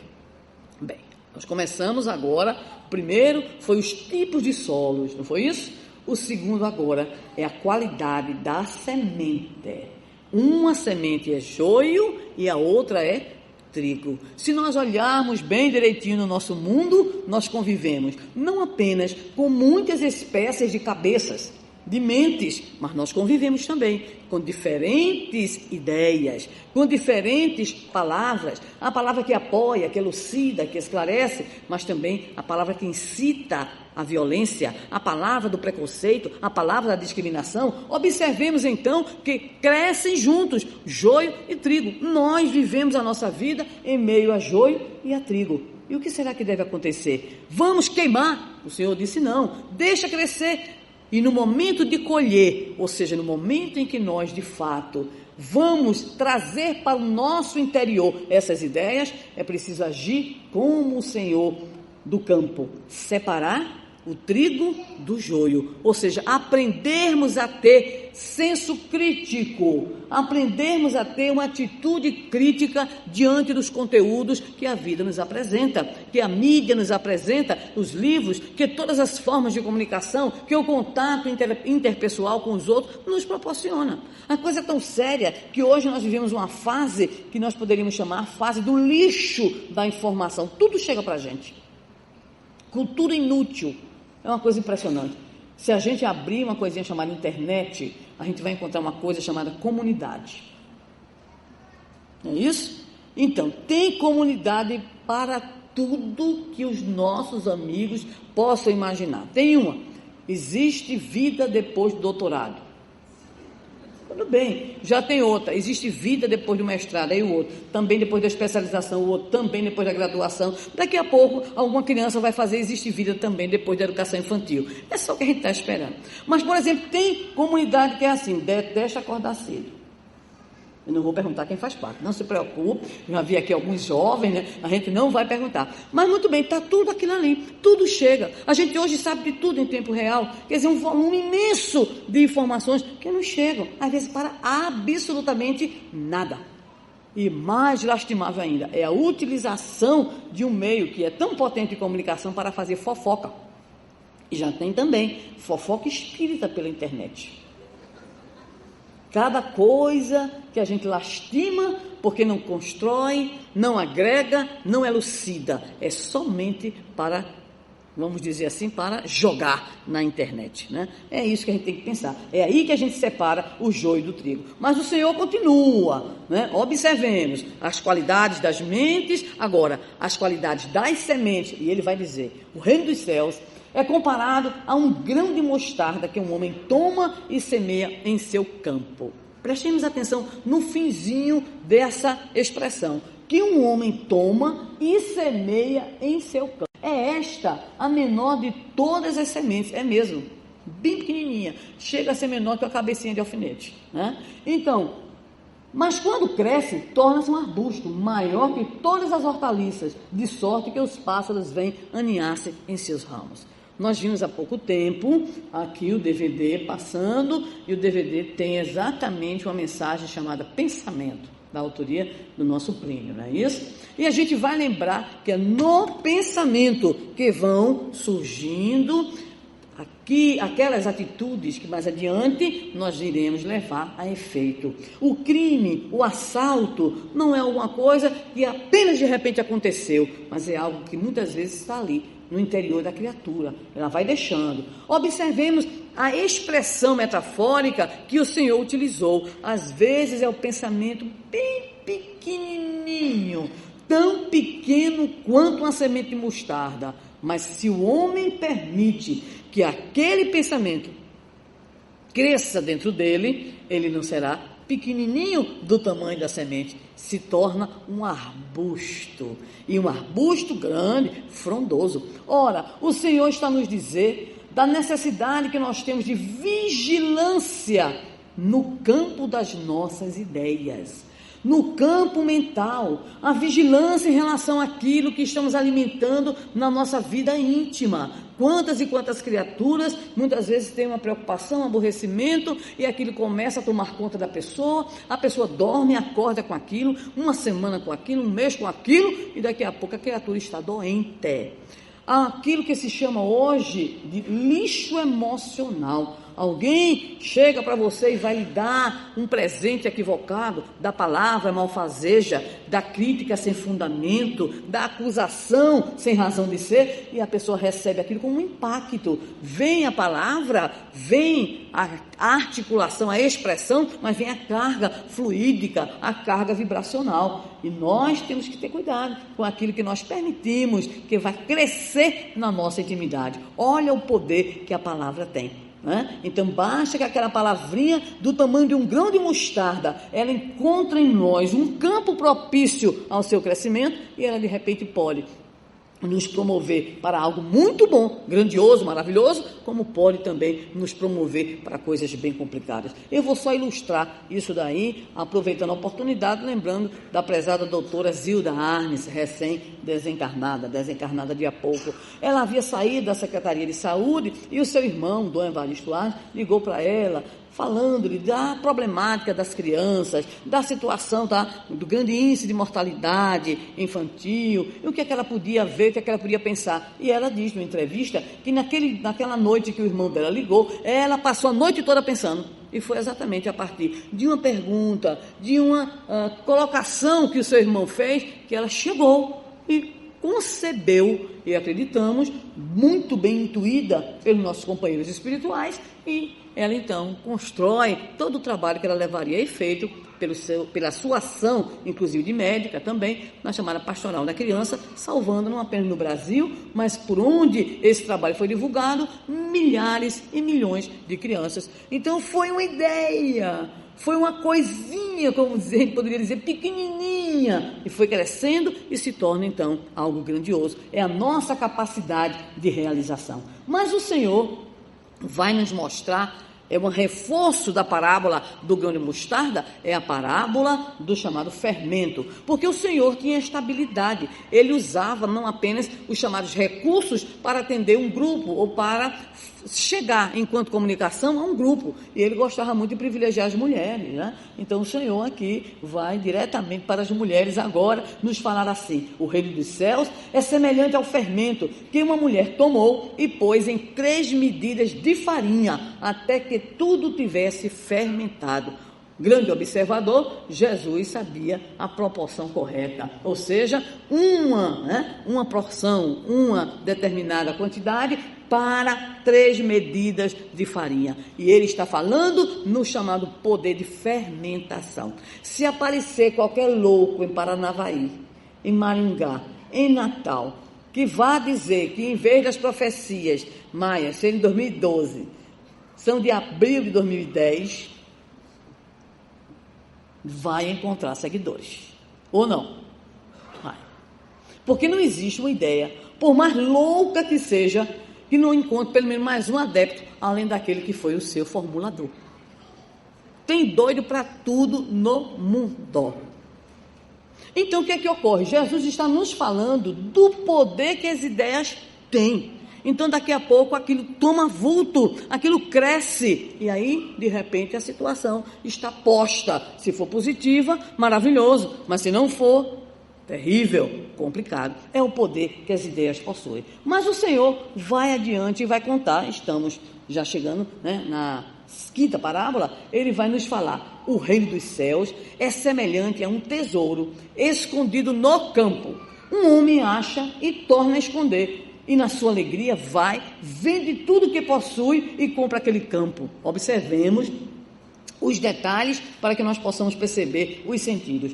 Bem, nós começamos agora, o primeiro foi os tipos de solos, não foi isso? O segundo agora é a qualidade da semente. Uma semente é joio e a outra é trigo. Se nós olharmos bem direitinho no nosso mundo, nós convivemos não apenas com muitas espécies de cabeças, de mentes, mas nós convivemos também com diferentes ideias, com diferentes palavras, a palavra que apoia, que elucida, que esclarece, mas também a palavra que incita a violência, a palavra do preconceito, a palavra da discriminação. Observemos então que crescem juntos joio e trigo. Nós vivemos a nossa vida em meio a joio e a trigo. E o que será que deve acontecer? Vamos queimar? O Senhor disse não, deixa crescer. E no momento de colher, ou seja, no momento em que nós, de fato, vamos trazer para o nosso interior essas ideias, é preciso agir como o Senhor do campo, separar o trigo do joio, ou seja, aprendermos a ter senso crítico, aprendermos a ter uma atitude crítica diante dos conteúdos que a vida nos apresenta, que a mídia nos apresenta, os livros, que todas as formas de comunicação, que o contato interpessoal com os outros nos proporciona. A coisa é tão séria que hoje nós vivemos uma fase que nós poderíamos chamar fase do lixo da informação. Tudo chega para a gente. Cultura inútil. É uma coisa impressionante. Se a gente abrir uma coisinha chamada internet, a gente vai encontrar uma coisa chamada comunidade. Não é isso? Então, tem comunidade para tudo que os nossos amigos possam imaginar. Tem uma. Existe vida depois do doutorado. Tudo bem, já tem outra, existe vida depois do mestrado, aí o outro, também depois da especialização, o outro também depois da graduação. Daqui a pouco, alguma criança vai fazer existe vida também depois da educação infantil. É só o que a gente está esperando. Mas, por exemplo, tem comunidade que é assim, detesta acordar cedo. Eu não vou perguntar quem faz parte, não se preocupe, já vi aqui alguns jovens, né? A gente não vai perguntar. Mas muito bem, está tudo aquilo ali, tudo chega. A gente hoje sabe de tudo em tempo real, quer dizer, um volume imenso de informações que não chegam, às vezes para absolutamente nada. E mais lastimável ainda, é a utilização de um meio que é tão potente de comunicação para fazer fofoca. E já tem também fofoca espírita pela internet. Cada coisa que a gente lastima porque não constrói, não agrega, não elucida. É somente para, vamos dizer assim, para jogar na internet, né? É isso que a gente tem que pensar. É aí que a gente separa o joio do trigo. Mas o Senhor continua, né? Observemos as qualidades das mentes, agora as qualidades das sementes. E ele vai dizer, o reino dos céus é comparado a um grão de mostarda que um homem toma e semeia em seu campo. Prestemos atenção no finzinho dessa expressão, que um homem toma e semeia em seu campo. É esta a menor de todas as sementes, é mesmo, bem pequenininha, chega a ser menor que a cabecinha de alfinete, né? Então, mas quando cresce, torna-se um arbusto maior que todas as hortaliças, de sorte que os pássaros vêm aninhar-se em seus ramos. Nós vimos há pouco tempo aqui o DVD passando, e o DVD tem exatamente uma mensagem chamada Pensamento, da autoria do nosso Plínio, não é isso? E a gente vai lembrar que é no pensamento que vão surgindo aqui aquelas atitudes que mais adiante nós iremos levar a efeito. O crime, o assalto, não é alguma coisa que apenas de repente aconteceu, mas é algo que muitas vezes está ali, no interior da criatura, ela vai deixando. Observemos a expressão metafórica que o Senhor utilizou. Às vezes é o pensamento bem pequenininho, tão pequeno quanto uma semente de mostarda, mas se o homem permite que aquele pensamento cresça dentro dele, ele não será pequenininho do tamanho da semente, se torna um arbusto, e um arbusto grande, frondoso. Ora, o Senhor está nos dizer da necessidade que nós temos de vigilância no campo das nossas ideias, no campo mental, a vigilância em relação àquilo que estamos alimentando na nossa vida íntima. Quantas e quantas criaturas muitas vezes têm uma preocupação, um aborrecimento, e aquilo começa a tomar conta da pessoa, a pessoa dorme, acorda com aquilo, uma semana com aquilo, um mês com aquilo, e daqui a pouco a criatura está doente. Aquilo que se chama hoje de lixo emocional. Alguém chega para você e vai lhe dar um presente equivocado da palavra malfazeja, da crítica sem fundamento, da acusação sem razão de ser, e a pessoa recebe aquilo como um impacto. Vem a palavra, vem a articulação, a expressão, mas vem a carga fluídica, a carga vibracional. E nós temos que ter cuidado com aquilo que nós permitimos que vai crescer na nossa intimidade. Olha o poder que a palavra tem. Então basta que aquela palavrinha do tamanho de um grão de mostarda, ela encontra em nós um campo propício ao seu crescimento, e ela de repente pode nos promover para algo muito bom, grandioso, maravilhoso, como pode também nos promover para coisas bem complicadas. Eu vou só ilustrar isso daí, aproveitando a oportunidade, lembrando da prezada doutora Zilda Arnes, recém-desencarnada de há pouco. Ela havia saído da Secretaria de Saúde e o seu irmão, Dom Evaristo Arnes, ligou para ela, falando-lhe da problemática das crianças, da situação do grande índice de mortalidade infantil, e o que é que ela podia ver, o que é que ela podia pensar. E ela diz numa entrevista que naquela noite que o irmão dela ligou, ela passou a noite toda pensando. E foi exatamente a partir de uma pergunta, de uma colocação que o seu irmão fez, que ela chegou e concebeu, e acreditamos, muito bem intuída pelos nossos companheiros espirituais, e ela então constrói todo o trabalho que ela levaria a efeito pela sua ação, inclusive de médica também, na chamada Pastoral da Criança, salvando não apenas no Brasil, mas por onde esse trabalho foi divulgado, milhares e milhões de crianças. Então foi uma ideia, foi uma coisinha, como poderia dizer, pequenininha, e foi crescendo e se torna então algo grandioso. É a nossa capacidade de realização. Mas o Senhor vai nos mostrar, é um reforço da parábola do grão de mostarda, é a parábola do chamado fermento, porque o Senhor tinha estabilidade, ele usava não apenas os chamados recursos para atender um grupo ou para chegar enquanto comunicação a um grupo, e ele gostava muito de privilegiar as mulheres, né? Então o Senhor aqui vai diretamente para as mulheres agora nos falar assim: o reino dos céus é semelhante ao fermento que uma mulher tomou e pôs em 3 medidas de farinha até que tudo tivesse fermentado. Grande observador, Jesus sabia a proporção correta, ou seja, uma porção, uma determinada quantidade para 3 medidas de farinha. E ele está falando no chamado poder de fermentação. Se aparecer qualquer louco em Paranavaí, em Maringá, em Natal, que vá dizer que em vez das profecias maias serem de 2012, são de abril de 2010, vai encontrar seguidores. Ou não? Vai. Porque não existe uma ideia, por mais louca que seja, que não encontre pelo menos mais um adepto, além daquele que foi o seu formulador. Tem doido para tudo no mundo. Então, o que é que ocorre? Jesus está nos falando do poder que as ideias têm. Então, daqui a pouco, aquilo toma vulto, aquilo cresce, e aí, de repente, a situação está posta. Se for positiva, maravilhoso, mas se não for, terrível, complicado. É o poder que as ideias possuem. Mas o Senhor vai adiante e vai contar, estamos já chegando, né, na 5ª parábola, ele vai nos falar: o reino dos céus é semelhante a um tesouro escondido no campo. Um homem acha e torna a esconder. E na sua alegria vai, vende tudo que possui e compra aquele campo. Observemos os detalhes para que nós possamos perceber os sentidos.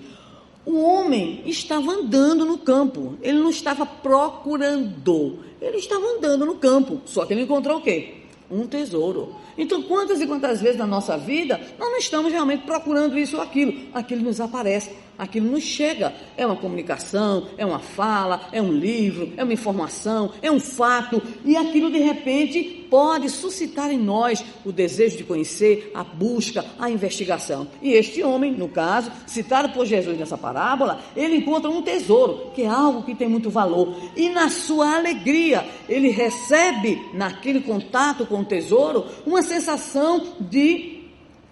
O homem estava andando no campo, ele não estava procurando, ele estava andando no campo, só que ele encontrou o quê? Um tesouro. Então, quantas e quantas vezes na nossa vida nós não estamos realmente procurando isso ou aquilo nos aparece, aquilo nos chega, é uma comunicação, é uma fala, é um livro, é uma informação, é um fato, e aquilo de repente pode suscitar em nós o desejo de conhecer, a busca, a investigação. E este homem, no caso, citado por Jesus nessa parábola, ele encontra um tesouro, que é algo que tem muito valor, e na sua alegria, ele recebe naquele contato com o tesouro uma sensação de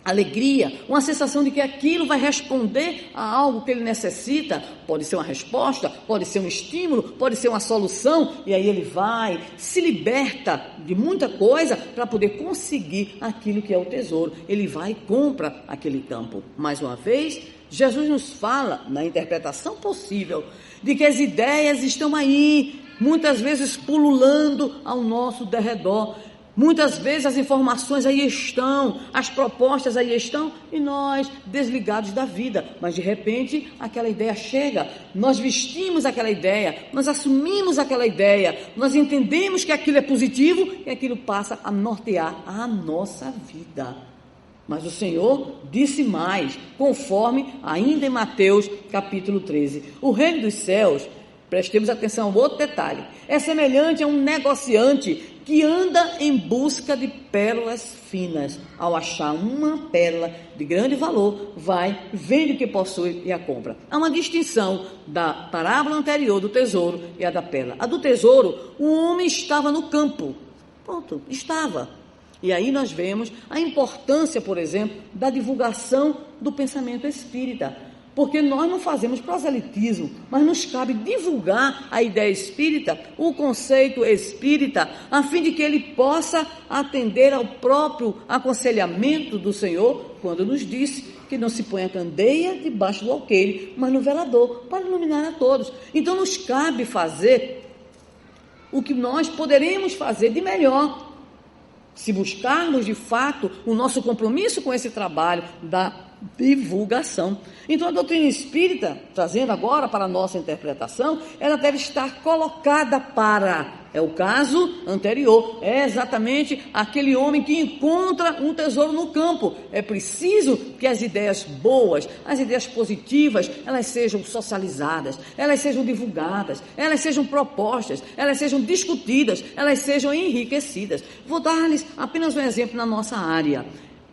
alegria, uma sensação de que aquilo vai responder a algo que ele necessita. Pode ser uma resposta, pode ser um estímulo, pode ser uma solução, e aí ele vai, se liberta de muita coisa para poder conseguir aquilo que é o tesouro. Ele vai e compra aquele campo. Mais uma vez, Jesus nos fala, na interpretação possível, de que as ideias estão aí, muitas vezes pululando ao nosso derredor. Muitas vezes as informações aí estão, as propostas aí estão, e nós desligados da vida, mas de repente aquela ideia chega, nós vestimos aquela ideia, nós assumimos aquela ideia, nós entendemos que aquilo é positivo e aquilo passa a nortear a nossa vida. Mas o Senhor disse mais, conforme ainda em Mateus capítulo 13, o reino dos céus Prestemos atenção ao outro detalhe. É semelhante a um negociante que anda em busca de pérolas finas. Ao achar uma pérola de grande valor, vai, vende o que possui e a compra. Há uma distinção da parábola anterior do tesouro e a da pérola. A do tesouro, o homem estava no campo. Pronto, estava. E aí nós vemos a importância, por exemplo, da divulgação do pensamento espírita. Porque nós não fazemos proselitismo, mas nos cabe divulgar a ideia espírita, o conceito espírita, a fim de que ele possa atender ao próprio aconselhamento do Senhor, quando nos disse que não se põe a candeia debaixo do alqueire, mas no velador, para iluminar a todos. Então nos cabe fazer o que nós poderemos fazer de melhor, se buscarmos de fato o nosso compromisso com esse trabalho da divulgação. Então a doutrina espírita, trazendo agora para a nossa interpretação, ela deve estar colocada é o caso anterior, é exatamente aquele homem que encontra um tesouro no campo. É preciso que as ideias boas, as ideias positivas, elas sejam socializadas, elas sejam divulgadas, elas sejam propostas, elas sejam discutidas, elas sejam enriquecidas. Vou dar-lhes apenas um exemplo na nossa área.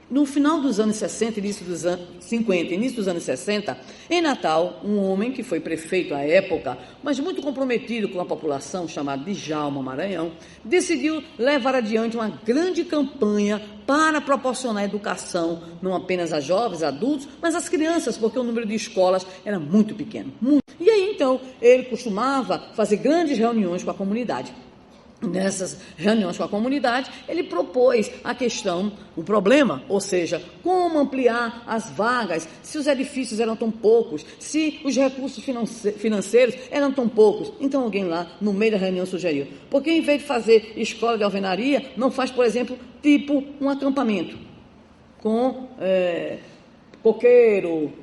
No final dos anos 60, início dos anos 50, início dos anos 60, em Natal, um homem que foi prefeito à época, mas muito comprometido com a população, chamado Djalma Maranhão, decidiu levar adiante uma grande campanha para proporcionar educação, não apenas a jovens, adultos, mas às crianças, porque o número de escolas era muito pequeno. E aí, então, ele costumava fazer grandes reuniões com a comunidade. Nessas reuniões com a comunidade, ele propôs a questão, o problema, ou seja, como ampliar as vagas, se os edifícios eram tão poucos, se os recursos financeiros eram tão poucos. Então alguém lá, no meio da reunião, sugeriu, porque em vez de fazer escola de alvenaria, não faz, por exemplo, tipo um acampamento, com coqueiro,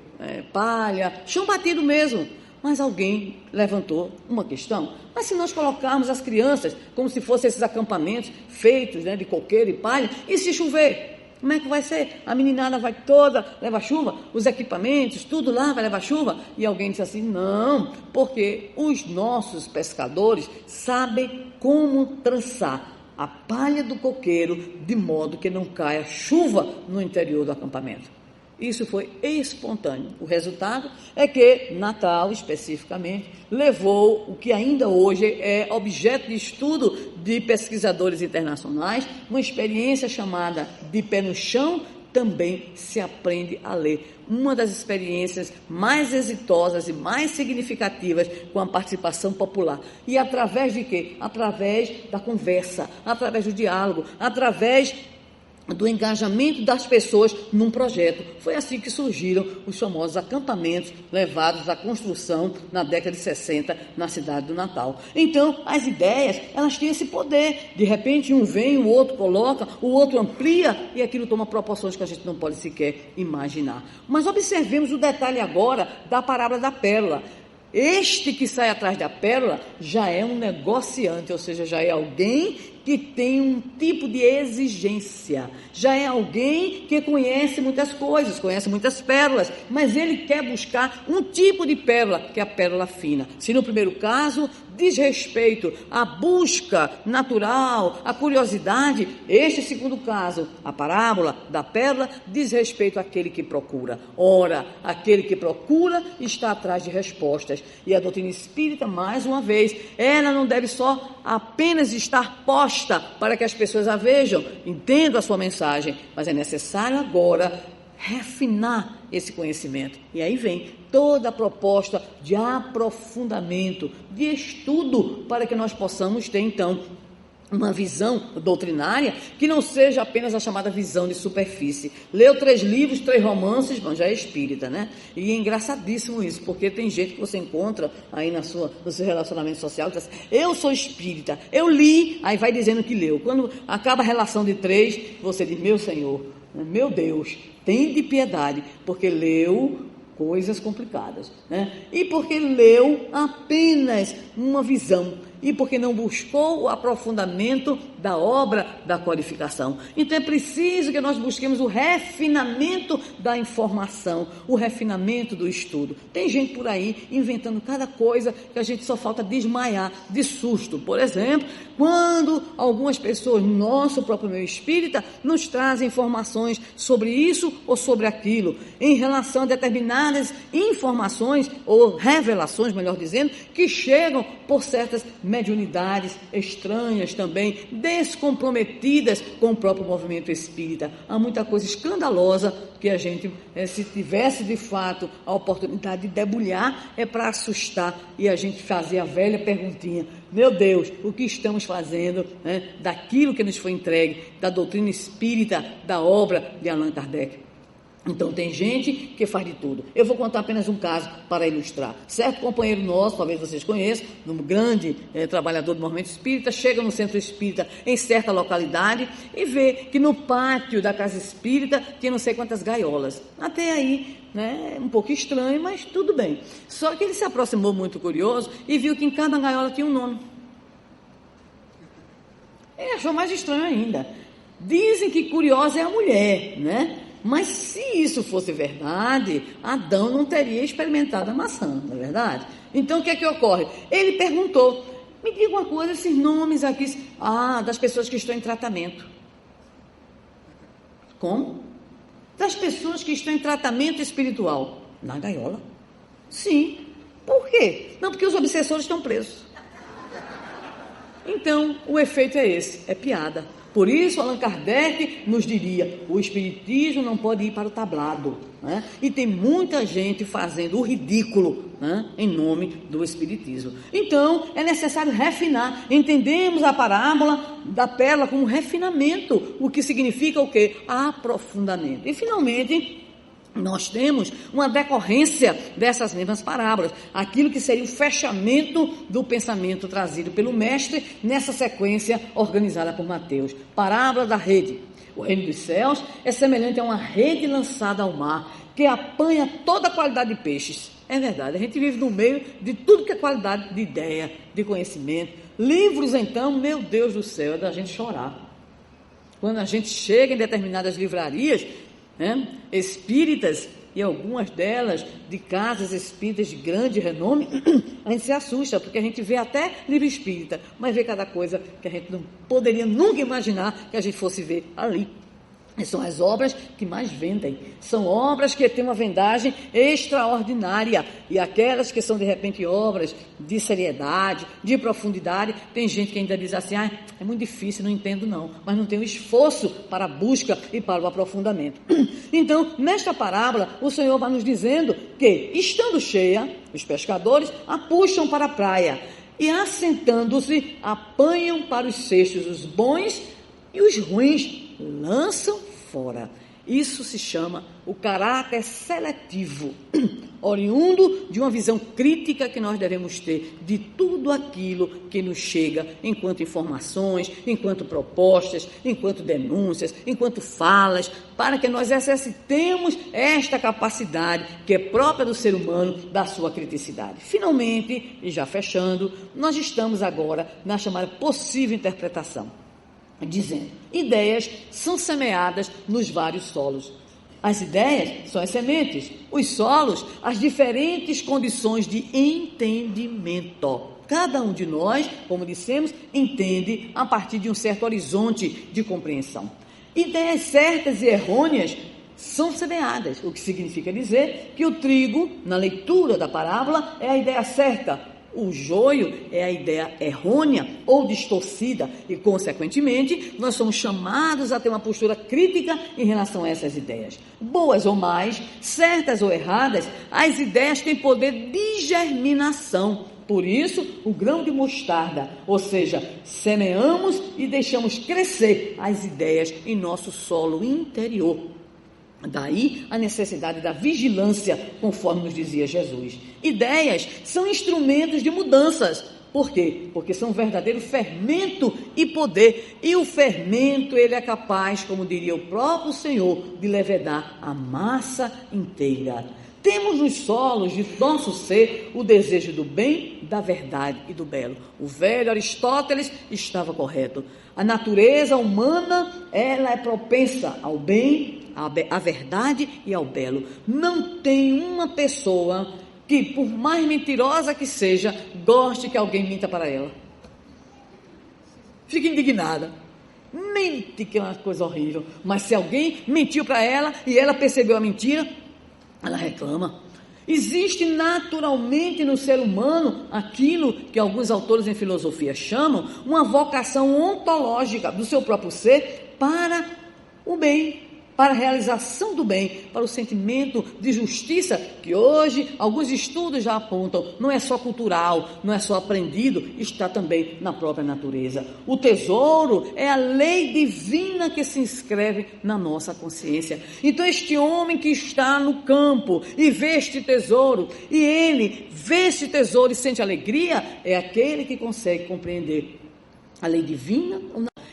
palha, chão batido mesmo. Mas alguém levantou uma questão. Mas se nós colocarmos as crianças como se fossem esses acampamentos feitos, de coqueiro e palha, e se chover, como é que vai ser? A meninada vai toda levar chuva, os equipamentos, tudo lá vai levar chuva? E alguém disse assim, não, porque os nossos pescadores sabem como trançar a palha do coqueiro de modo que não caia chuva no interior do acampamento. Isso foi espontâneo. O resultado é que Natal, especificamente, levou o que ainda hoje é objeto de estudo de pesquisadores internacionais, uma experiência chamada de pé no chão, também se aprende a ler. Uma das experiências mais exitosas e mais significativas com a participação popular. E através de quê? Através da conversa, através do diálogo, através do engajamento das pessoas num projeto. Foi assim que surgiram os famosos acampamentos levados à construção na década de 60 na cidade do Natal. Então, as ideias, elas têm esse poder. De repente, um vem, o outro coloca, o outro amplia e aquilo toma proporções que a gente não pode sequer imaginar. Mas observemos o detalhe agora da parábola da pérola. Este que sai atrás da pérola já é um negociante, ou seja, já é alguém que tem um tipo de exigência, já é alguém que conhece muitas coisas, conhece muitas pérolas, mas ele quer buscar um tipo de pérola, que é a pérola fina. Se no primeiro caso diz respeito à busca natural, à curiosidade, este segundo caso, a parábola da pérola, diz respeito àquele que procura. Ora, aquele que procura está atrás de respostas. E a doutrina espírita, mais uma vez, ela não deve só apenas estar posta para que as pessoas a vejam, entendam a sua mensagem, mas é necessário agora refinar esse conhecimento. E aí vem toda a proposta de aprofundamento, de estudo, para que nós possamos ter, então, uma visão doutrinária que não seja apenas a chamada visão de superfície. Leu 3 livros, 3 romances, bom, já é espírita, né? E é engraçadíssimo isso, porque tem gente que você encontra aí no seu relacionamento social, que diz assim, eu sou espírita, eu li, aí vai dizendo que leu. Quando acaba a relação de 3, você diz, meu Senhor, meu Deus, tem de piedade, porque leu coisas complicadas, né? E porque leu apenas uma visão. e porque não buscou o aprofundamento da obra da codificação. Então é preciso que nós busquemos o refinamento da informação, o refinamento do estudo. Tem gente por aí inventando cada coisa que a gente só falta desmaiar de susto. Por exemplo, quando algumas pessoas, nosso próprio meio espírita, nos trazem informações sobre isso ou sobre aquilo, em relação a determinadas informações ou revelações, melhor dizendo, que chegam por certas mediunidades estranhas também, descomprometidas com o próprio movimento espírita. Há muita coisa escandalosa que a gente, se tivesse de fato a oportunidade de debulhar, é para assustar e a gente fazer a velha perguntinha: meu Deus, o que estamos fazendo, né, daquilo que nos foi entregue, da doutrina espírita, da obra de Allan Kardec? Então tem gente que faz de tudo. Eu vou contar apenas um caso para ilustrar. Certo companheiro nosso, talvez vocês conheçam, um grande trabalhador do movimento espírita, chega no centro espírita em certa localidade e vê que no pátio da casa espírita tinha não sei quantas gaiolas. Até aí, né, um pouco estranho, mas tudo bem. Só que ele se aproximou muito curioso e viu que em cada gaiola tinha um nome. Ele achou mais estranho ainda. Dizem que curiosa é a mulher, né? Mas se isso fosse verdade, Adão não teria experimentado a maçã, não é verdade? Então o que é que ocorre? Ele perguntou: me diga uma coisa, esses nomes aqui, das pessoas que estão em tratamento. Como? Das pessoas que estão em tratamento espiritual. Na gaiola? Sim. Por quê? Não, porque os obsessores estão presos. Então, o efeito é esse, é piada. Por isso, Allan Kardec nos diria: o espiritismo não pode ir para o tablado, né? E tem muita gente fazendo o ridículo, né, em nome do espiritismo. Então, é necessário refinar. Entendemos a parábola da pérola como refinamento, o que significa o quê? Aprofundamento. E, finalmente, nós temos uma decorrência dessas mesmas parábolas, aquilo que seria o fechamento do pensamento trazido pelo mestre nessa sequência organizada por Mateus. Parábola da rede. O reino dos céus é semelhante a uma rede lançada ao mar, que apanha toda a qualidade de peixes. É verdade, a gente vive no meio de tudo que é qualidade de ideia, de conhecimento. Livros, então, meu Deus do céu, é da gente chorar. Quando a gente chega em determinadas livrarias, né, espíritas, e algumas delas de casas espíritas de grande renome, a gente se assusta, porque a gente vê até livro espírita, mas vê cada coisa que a gente não poderia nunca imaginar que a gente fosse ver ali. E são as obras que mais vendem, são obras que têm uma vendagem extraordinária, e aquelas que são de repente obras de seriedade, de profundidade, tem gente que ainda diz assim: é muito difícil, não entendo não, mas não tem o esforço para a busca e para o aprofundamento. Então, nesta parábola, o Senhor vai nos dizendo que, estando cheia, os pescadores a puxam para a praia, e assentando-se, apanham para os cestos os bons e os ruins lançam fora. Isso se chama o caráter seletivo, oriundo de uma visão crítica que nós devemos ter de tudo aquilo que nos chega enquanto informações, enquanto propostas, enquanto denúncias, enquanto falas, para que nós exercitemos esta capacidade que é própria do ser humano, da sua criticidade. Finalmente, e já fechando, nós estamos agora na chamada possível interpretação, dizendo: ideias são semeadas nos vários solos. As ideias são as sementes, os solos, as diferentes condições de entendimento. Cada um de nós, como dissemos, entende a partir de um certo horizonte de compreensão. Ideias certas e errôneas são semeadas, o que significa dizer que o trigo, na leitura da parábola, é a ideia certa. O joio é a ideia errônea ou distorcida e, consequentemente, nós somos chamados a ter uma postura crítica em relação a essas ideias. Boas ou mais, certas ou erradas, as ideias têm poder de germinação. Por isso, o grão de mostarda, ou seja, semeamos e deixamos crescer as ideias em nosso solo interior. Daí a necessidade da vigilância, conforme nos dizia Jesus. Ideias são instrumentos de mudanças. Por quê? Porque são um verdadeiro fermento e poder. E o fermento, ele é capaz, como diria o próprio Senhor, de levedar a massa inteira. temos nos solos de nosso ser o desejo do bem, da verdade e do belo. O velho Aristóteles estava correto. A natureza humana, ela é propensa ao bem, à verdade e ao belo. Não tem uma pessoa que, por mais mentirosa que seja, goste que alguém minta para ela. Fica indignada. Mente, que é uma coisa horrível. Mas se alguém mentiu para ela e ela percebeu a mentira, ela reclama. Existe naturalmente no ser humano aquilo que alguns autores em filosofia chamam uma vocação ontológica do seu próprio ser para o bem, para a realização do bem, para o sentimento de justiça, que hoje alguns estudos já apontam, não é só cultural, não é só aprendido, está também na própria natureza. O tesouro é a lei divina que se inscreve na nossa consciência. Então este homem que está no campo e vê este tesouro, e ele vê este tesouro e sente alegria, é aquele que consegue compreender a lei divina.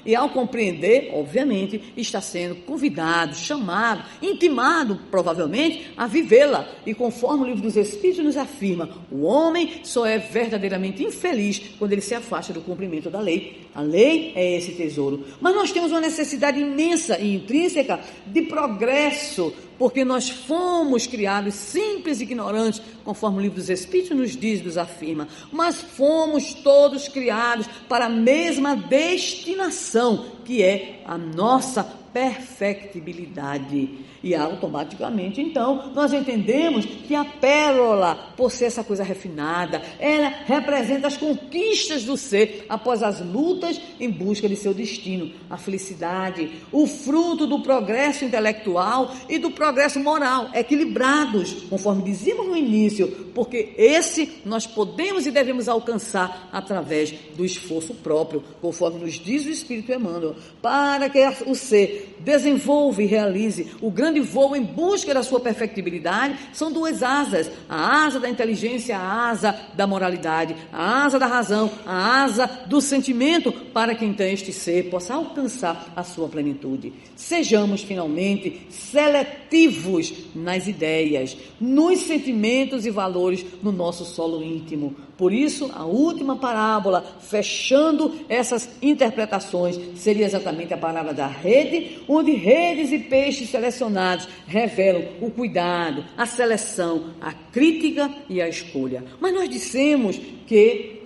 E ao compreender, obviamente, está sendo convidado, chamado, intimado, provavelmente, a vivê-la. E conforme o Livro dos Espíritos nos afirma, o homem só é verdadeiramente infeliz quando ele se afasta do cumprimento da lei. A lei é esse tesouro. Mas nós temos uma necessidade imensa e intrínseca de progresso, porque nós fomos criados simples e ignorantes, conforme o Livro dos Espíritos nos diz, nos afirma, mas fomos todos criados para a mesma destinação, que é a nossa perfectibilidade. E automaticamente, então, nós entendemos que a pérola, por ser essa coisa refinada, ela representa as conquistas do ser após as lutas em busca de seu destino, a felicidade, o fruto do progresso intelectual e do progresso moral, equilibrados, conforme dizíamos no início, porque esse nós podemos e devemos alcançar através do esforço próprio, conforme nos diz o Espírito Emmanuel, para que o ser desenvolva e realize o grande voo em busca da sua perfectibilidade. São duas asas, a asa da inteligência, a asa da moralidade, a asa da razão, a asa do sentimento, para que então este ser possa alcançar a sua plenitude. Sejamos finalmente seletivos nas ideias, nos sentimentos e valores no nosso solo íntimo. Por isso, a última parábola, fechando essas interpretações, seria exatamente a parábola da rede, onde redes e peixes selecionados revelam o cuidado, a seleção, a crítica e a escolha. Mas nós dissemos que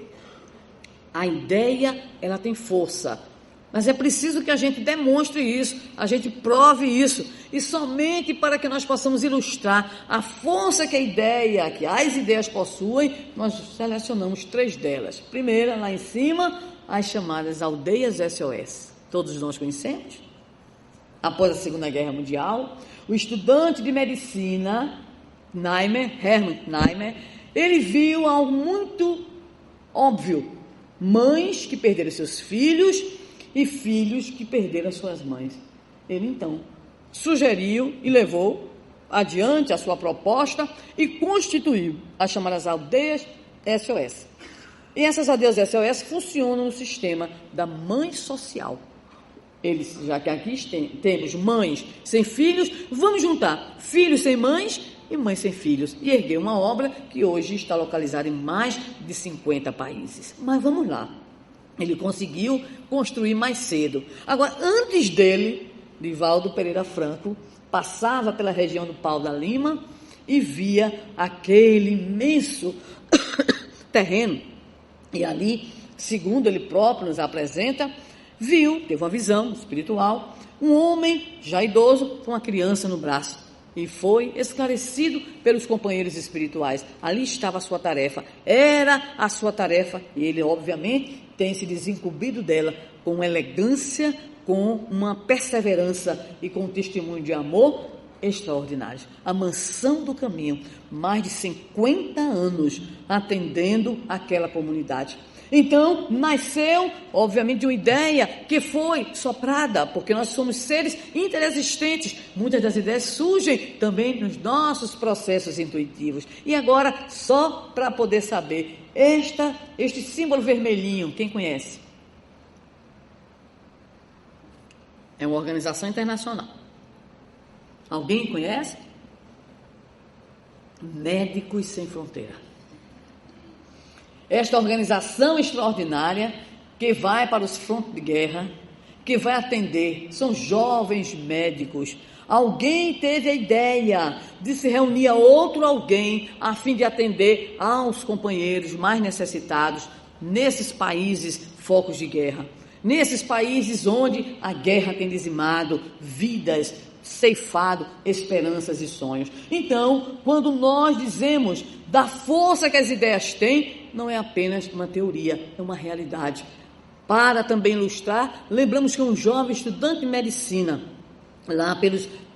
a ideia, ela tem força, mas é preciso que a gente demonstre isso, a gente prove isso, e somente para que nós possamos ilustrar a força que a ideia, que as ideias possuem, nós selecionamos 3 delas. Primeira, lá em cima, as chamadas aldeias SOS. Todos nós conhecemos. Após a Segunda Guerra Mundial, o estudante de medicina, Hermann Naimer, ele viu algo muito óbvio: mães que perderam seus filhos e filhos que perderam suas mães. Ele então sugeriu e levou adiante a sua proposta e constituiu as chamadas aldeias SOS. E essas aldeias SOS funcionam no sistema da mãe social. Eles, já que aqui temos mães sem filhos, vamos juntar filhos sem mães e mães sem filhos e erguer uma obra que hoje está localizada em mais de 50 países. Mas vamos lá. Ele conseguiu construir mais cedo. Agora, antes dele, Divaldo Pereira Franco passava pela região do Pau da Lima e via aquele imenso terreno. E ali, segundo ele próprio nos apresenta, teve uma visão espiritual, um homem já idoso com uma criança no braço. E foi esclarecido pelos companheiros espirituais. Ali estava a sua tarefa, era a sua tarefa, e ele, obviamente, tem se desincumbido dela com elegância, com uma perseverança e com um testemunho de amor extraordinário. A mansão do caminho, mais de 50 anos atendendo aquela comunidade. Então, nasceu, obviamente, de uma ideia que foi soprada, porque nós somos seres interexistentes. Muitas das ideias surgem também nos nossos processos intuitivos. E agora, só para poder saber, este símbolo vermelhinho, quem conhece? É uma organização internacional. Alguém conhece? Médicos Sem Fronteira. Esta organização extraordinária que vai para os frontes de guerra, que vai atender, são jovens médicos. Alguém teve a ideia de se reunir a outro alguém a fim de atender aos companheiros mais necessitados nesses países focos de guerra, nesses países onde a guerra tem dizimado vidas, ceifado esperanças e sonhos. Então, quando nós dizemos da força que as ideias têm, não é apenas uma teoria, é uma realidade. Para também ilustrar, lembramos que um jovem estudante de medicina, lá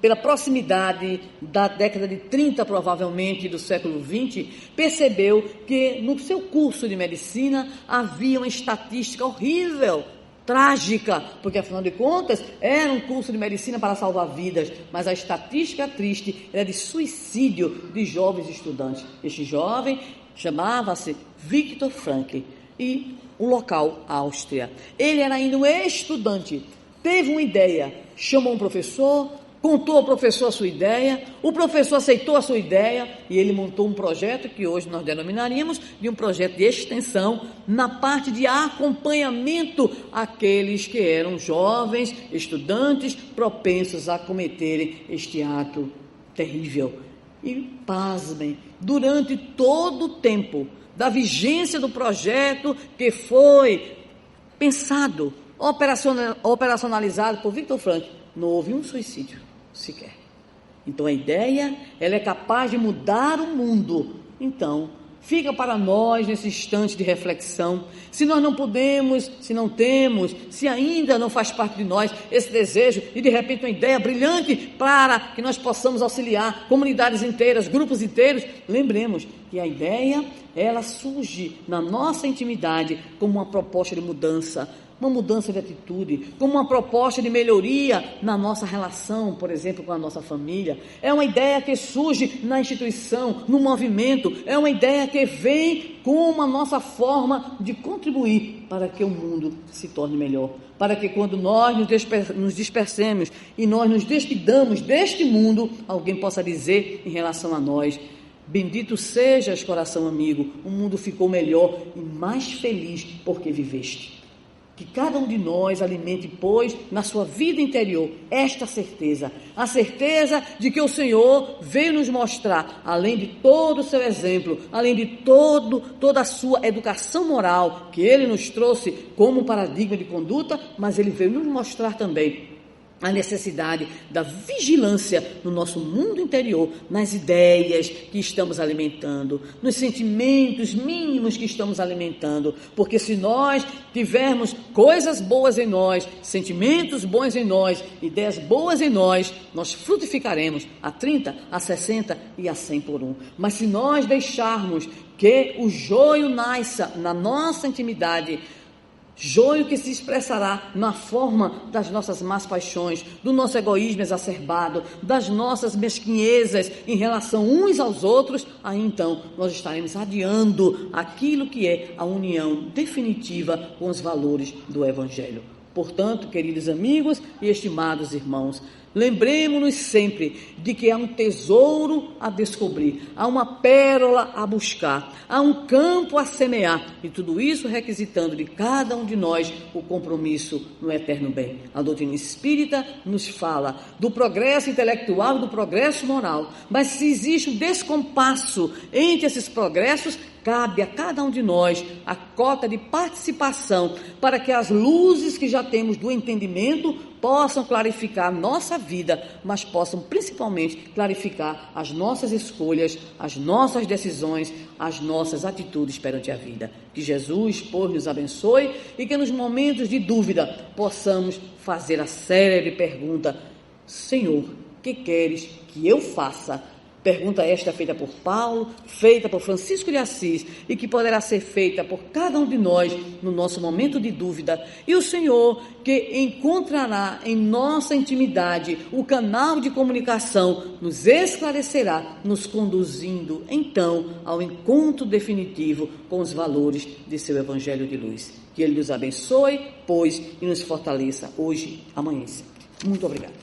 pela proximidade da década de 30, provavelmente, do século XX, percebeu que no seu curso de medicina havia uma estatística horrível, trágica, porque afinal de contas era um curso de medicina para salvar vidas, mas a estatística triste era de suicídio de jovens estudantes. Este jovem chamava-se Viktor Frankl e o local, Áustria. Ele era ainda um estudante, teve uma ideia, chamou um professor, contou ao professor a sua ideia, o professor aceitou a sua ideia e ele montou um projeto que hoje nós denominaríamos de um projeto de extensão na parte de acompanhamento àqueles que eram jovens, estudantes, propensos a cometerem este ato terrível. E, pasmem, durante todo o tempo da vigência do projeto que foi pensado, operacionalizado por Viktor Frankl, não houve um suicídio sequer. Então a ideia, ela é capaz de mudar o mundo. Então, fica para nós nesse instante de reflexão, se nós não podemos, se não temos, se ainda não faz parte de nós esse desejo e de repente uma ideia brilhante para que nós possamos auxiliar comunidades inteiras, grupos inteiros, lembremos que a ideia, ela surge na nossa intimidade como uma proposta de mudança, uma mudança de atitude, como uma proposta de melhoria na nossa relação, por exemplo, com a nossa família. É uma ideia que surge na instituição, no movimento, é uma ideia que vem como a nossa forma de contribuir para que o mundo se torne melhor, para que quando nós nos dispersemos e nós nos despidamos deste mundo, alguém possa dizer em relação a nós: bendito sejas, coração amigo, o mundo ficou melhor e mais feliz porque viveste. Que cada um de nós alimente, pois, na sua vida interior, esta certeza, a certeza de que o Senhor veio nos mostrar, além de todo o seu exemplo, além de toda a sua educação moral, que Ele nos trouxe como paradigma de conduta, mas Ele veio nos mostrar também a necessidade da vigilância no nosso mundo interior, nas ideias que estamos alimentando, nos sentimentos mínimos que estamos alimentando, porque se nós tivermos coisas boas em nós, sentimentos bons em nós, ideias boas em nós, nós frutificaremos a 30, a 60 e a 100 por um. Mas se nós deixarmos que o joio nasça na nossa intimidade, joio que se expressará na forma das nossas más paixões, do nosso egoísmo exacerbado, das nossas mesquinhezas em relação uns aos outros, aí então nós estaremos adiando aquilo que é a união definitiva com os valores do Evangelho. Portanto, queridos amigos e estimados irmãos, lembremos-nos sempre de que há um tesouro a descobrir, há uma pérola a buscar, há um campo a semear, e tudo isso requisitando de cada um de nós o compromisso no eterno bem. A doutrina espírita nos fala do progresso intelectual e do progresso moral, mas se existe um descompasso entre esses progressos, cabe a cada um de nós a cota de participação para que as luzes que já temos do entendimento possam clarificar a nossa vida, mas possam principalmente clarificar as nossas escolhas, as nossas decisões, as nossas atitudes perante a vida. Que Jesus, pois, nos abençoe e que nos momentos de dúvida possamos fazer a célebre pergunta: Senhor, que queres que eu faça? Pergunta esta feita por Paulo, feita por Francisco de Assis e que poderá ser feita por cada um de nós no nosso momento de dúvida. E o Senhor, que encontrará em nossa intimidade o canal de comunicação, nos esclarecerá, nos conduzindo então ao encontro definitivo com os valores de seu Evangelho de luz. Que Ele nos abençoe, pois, e nos fortaleça hoje, amanhã e sempre. Muito obrigado.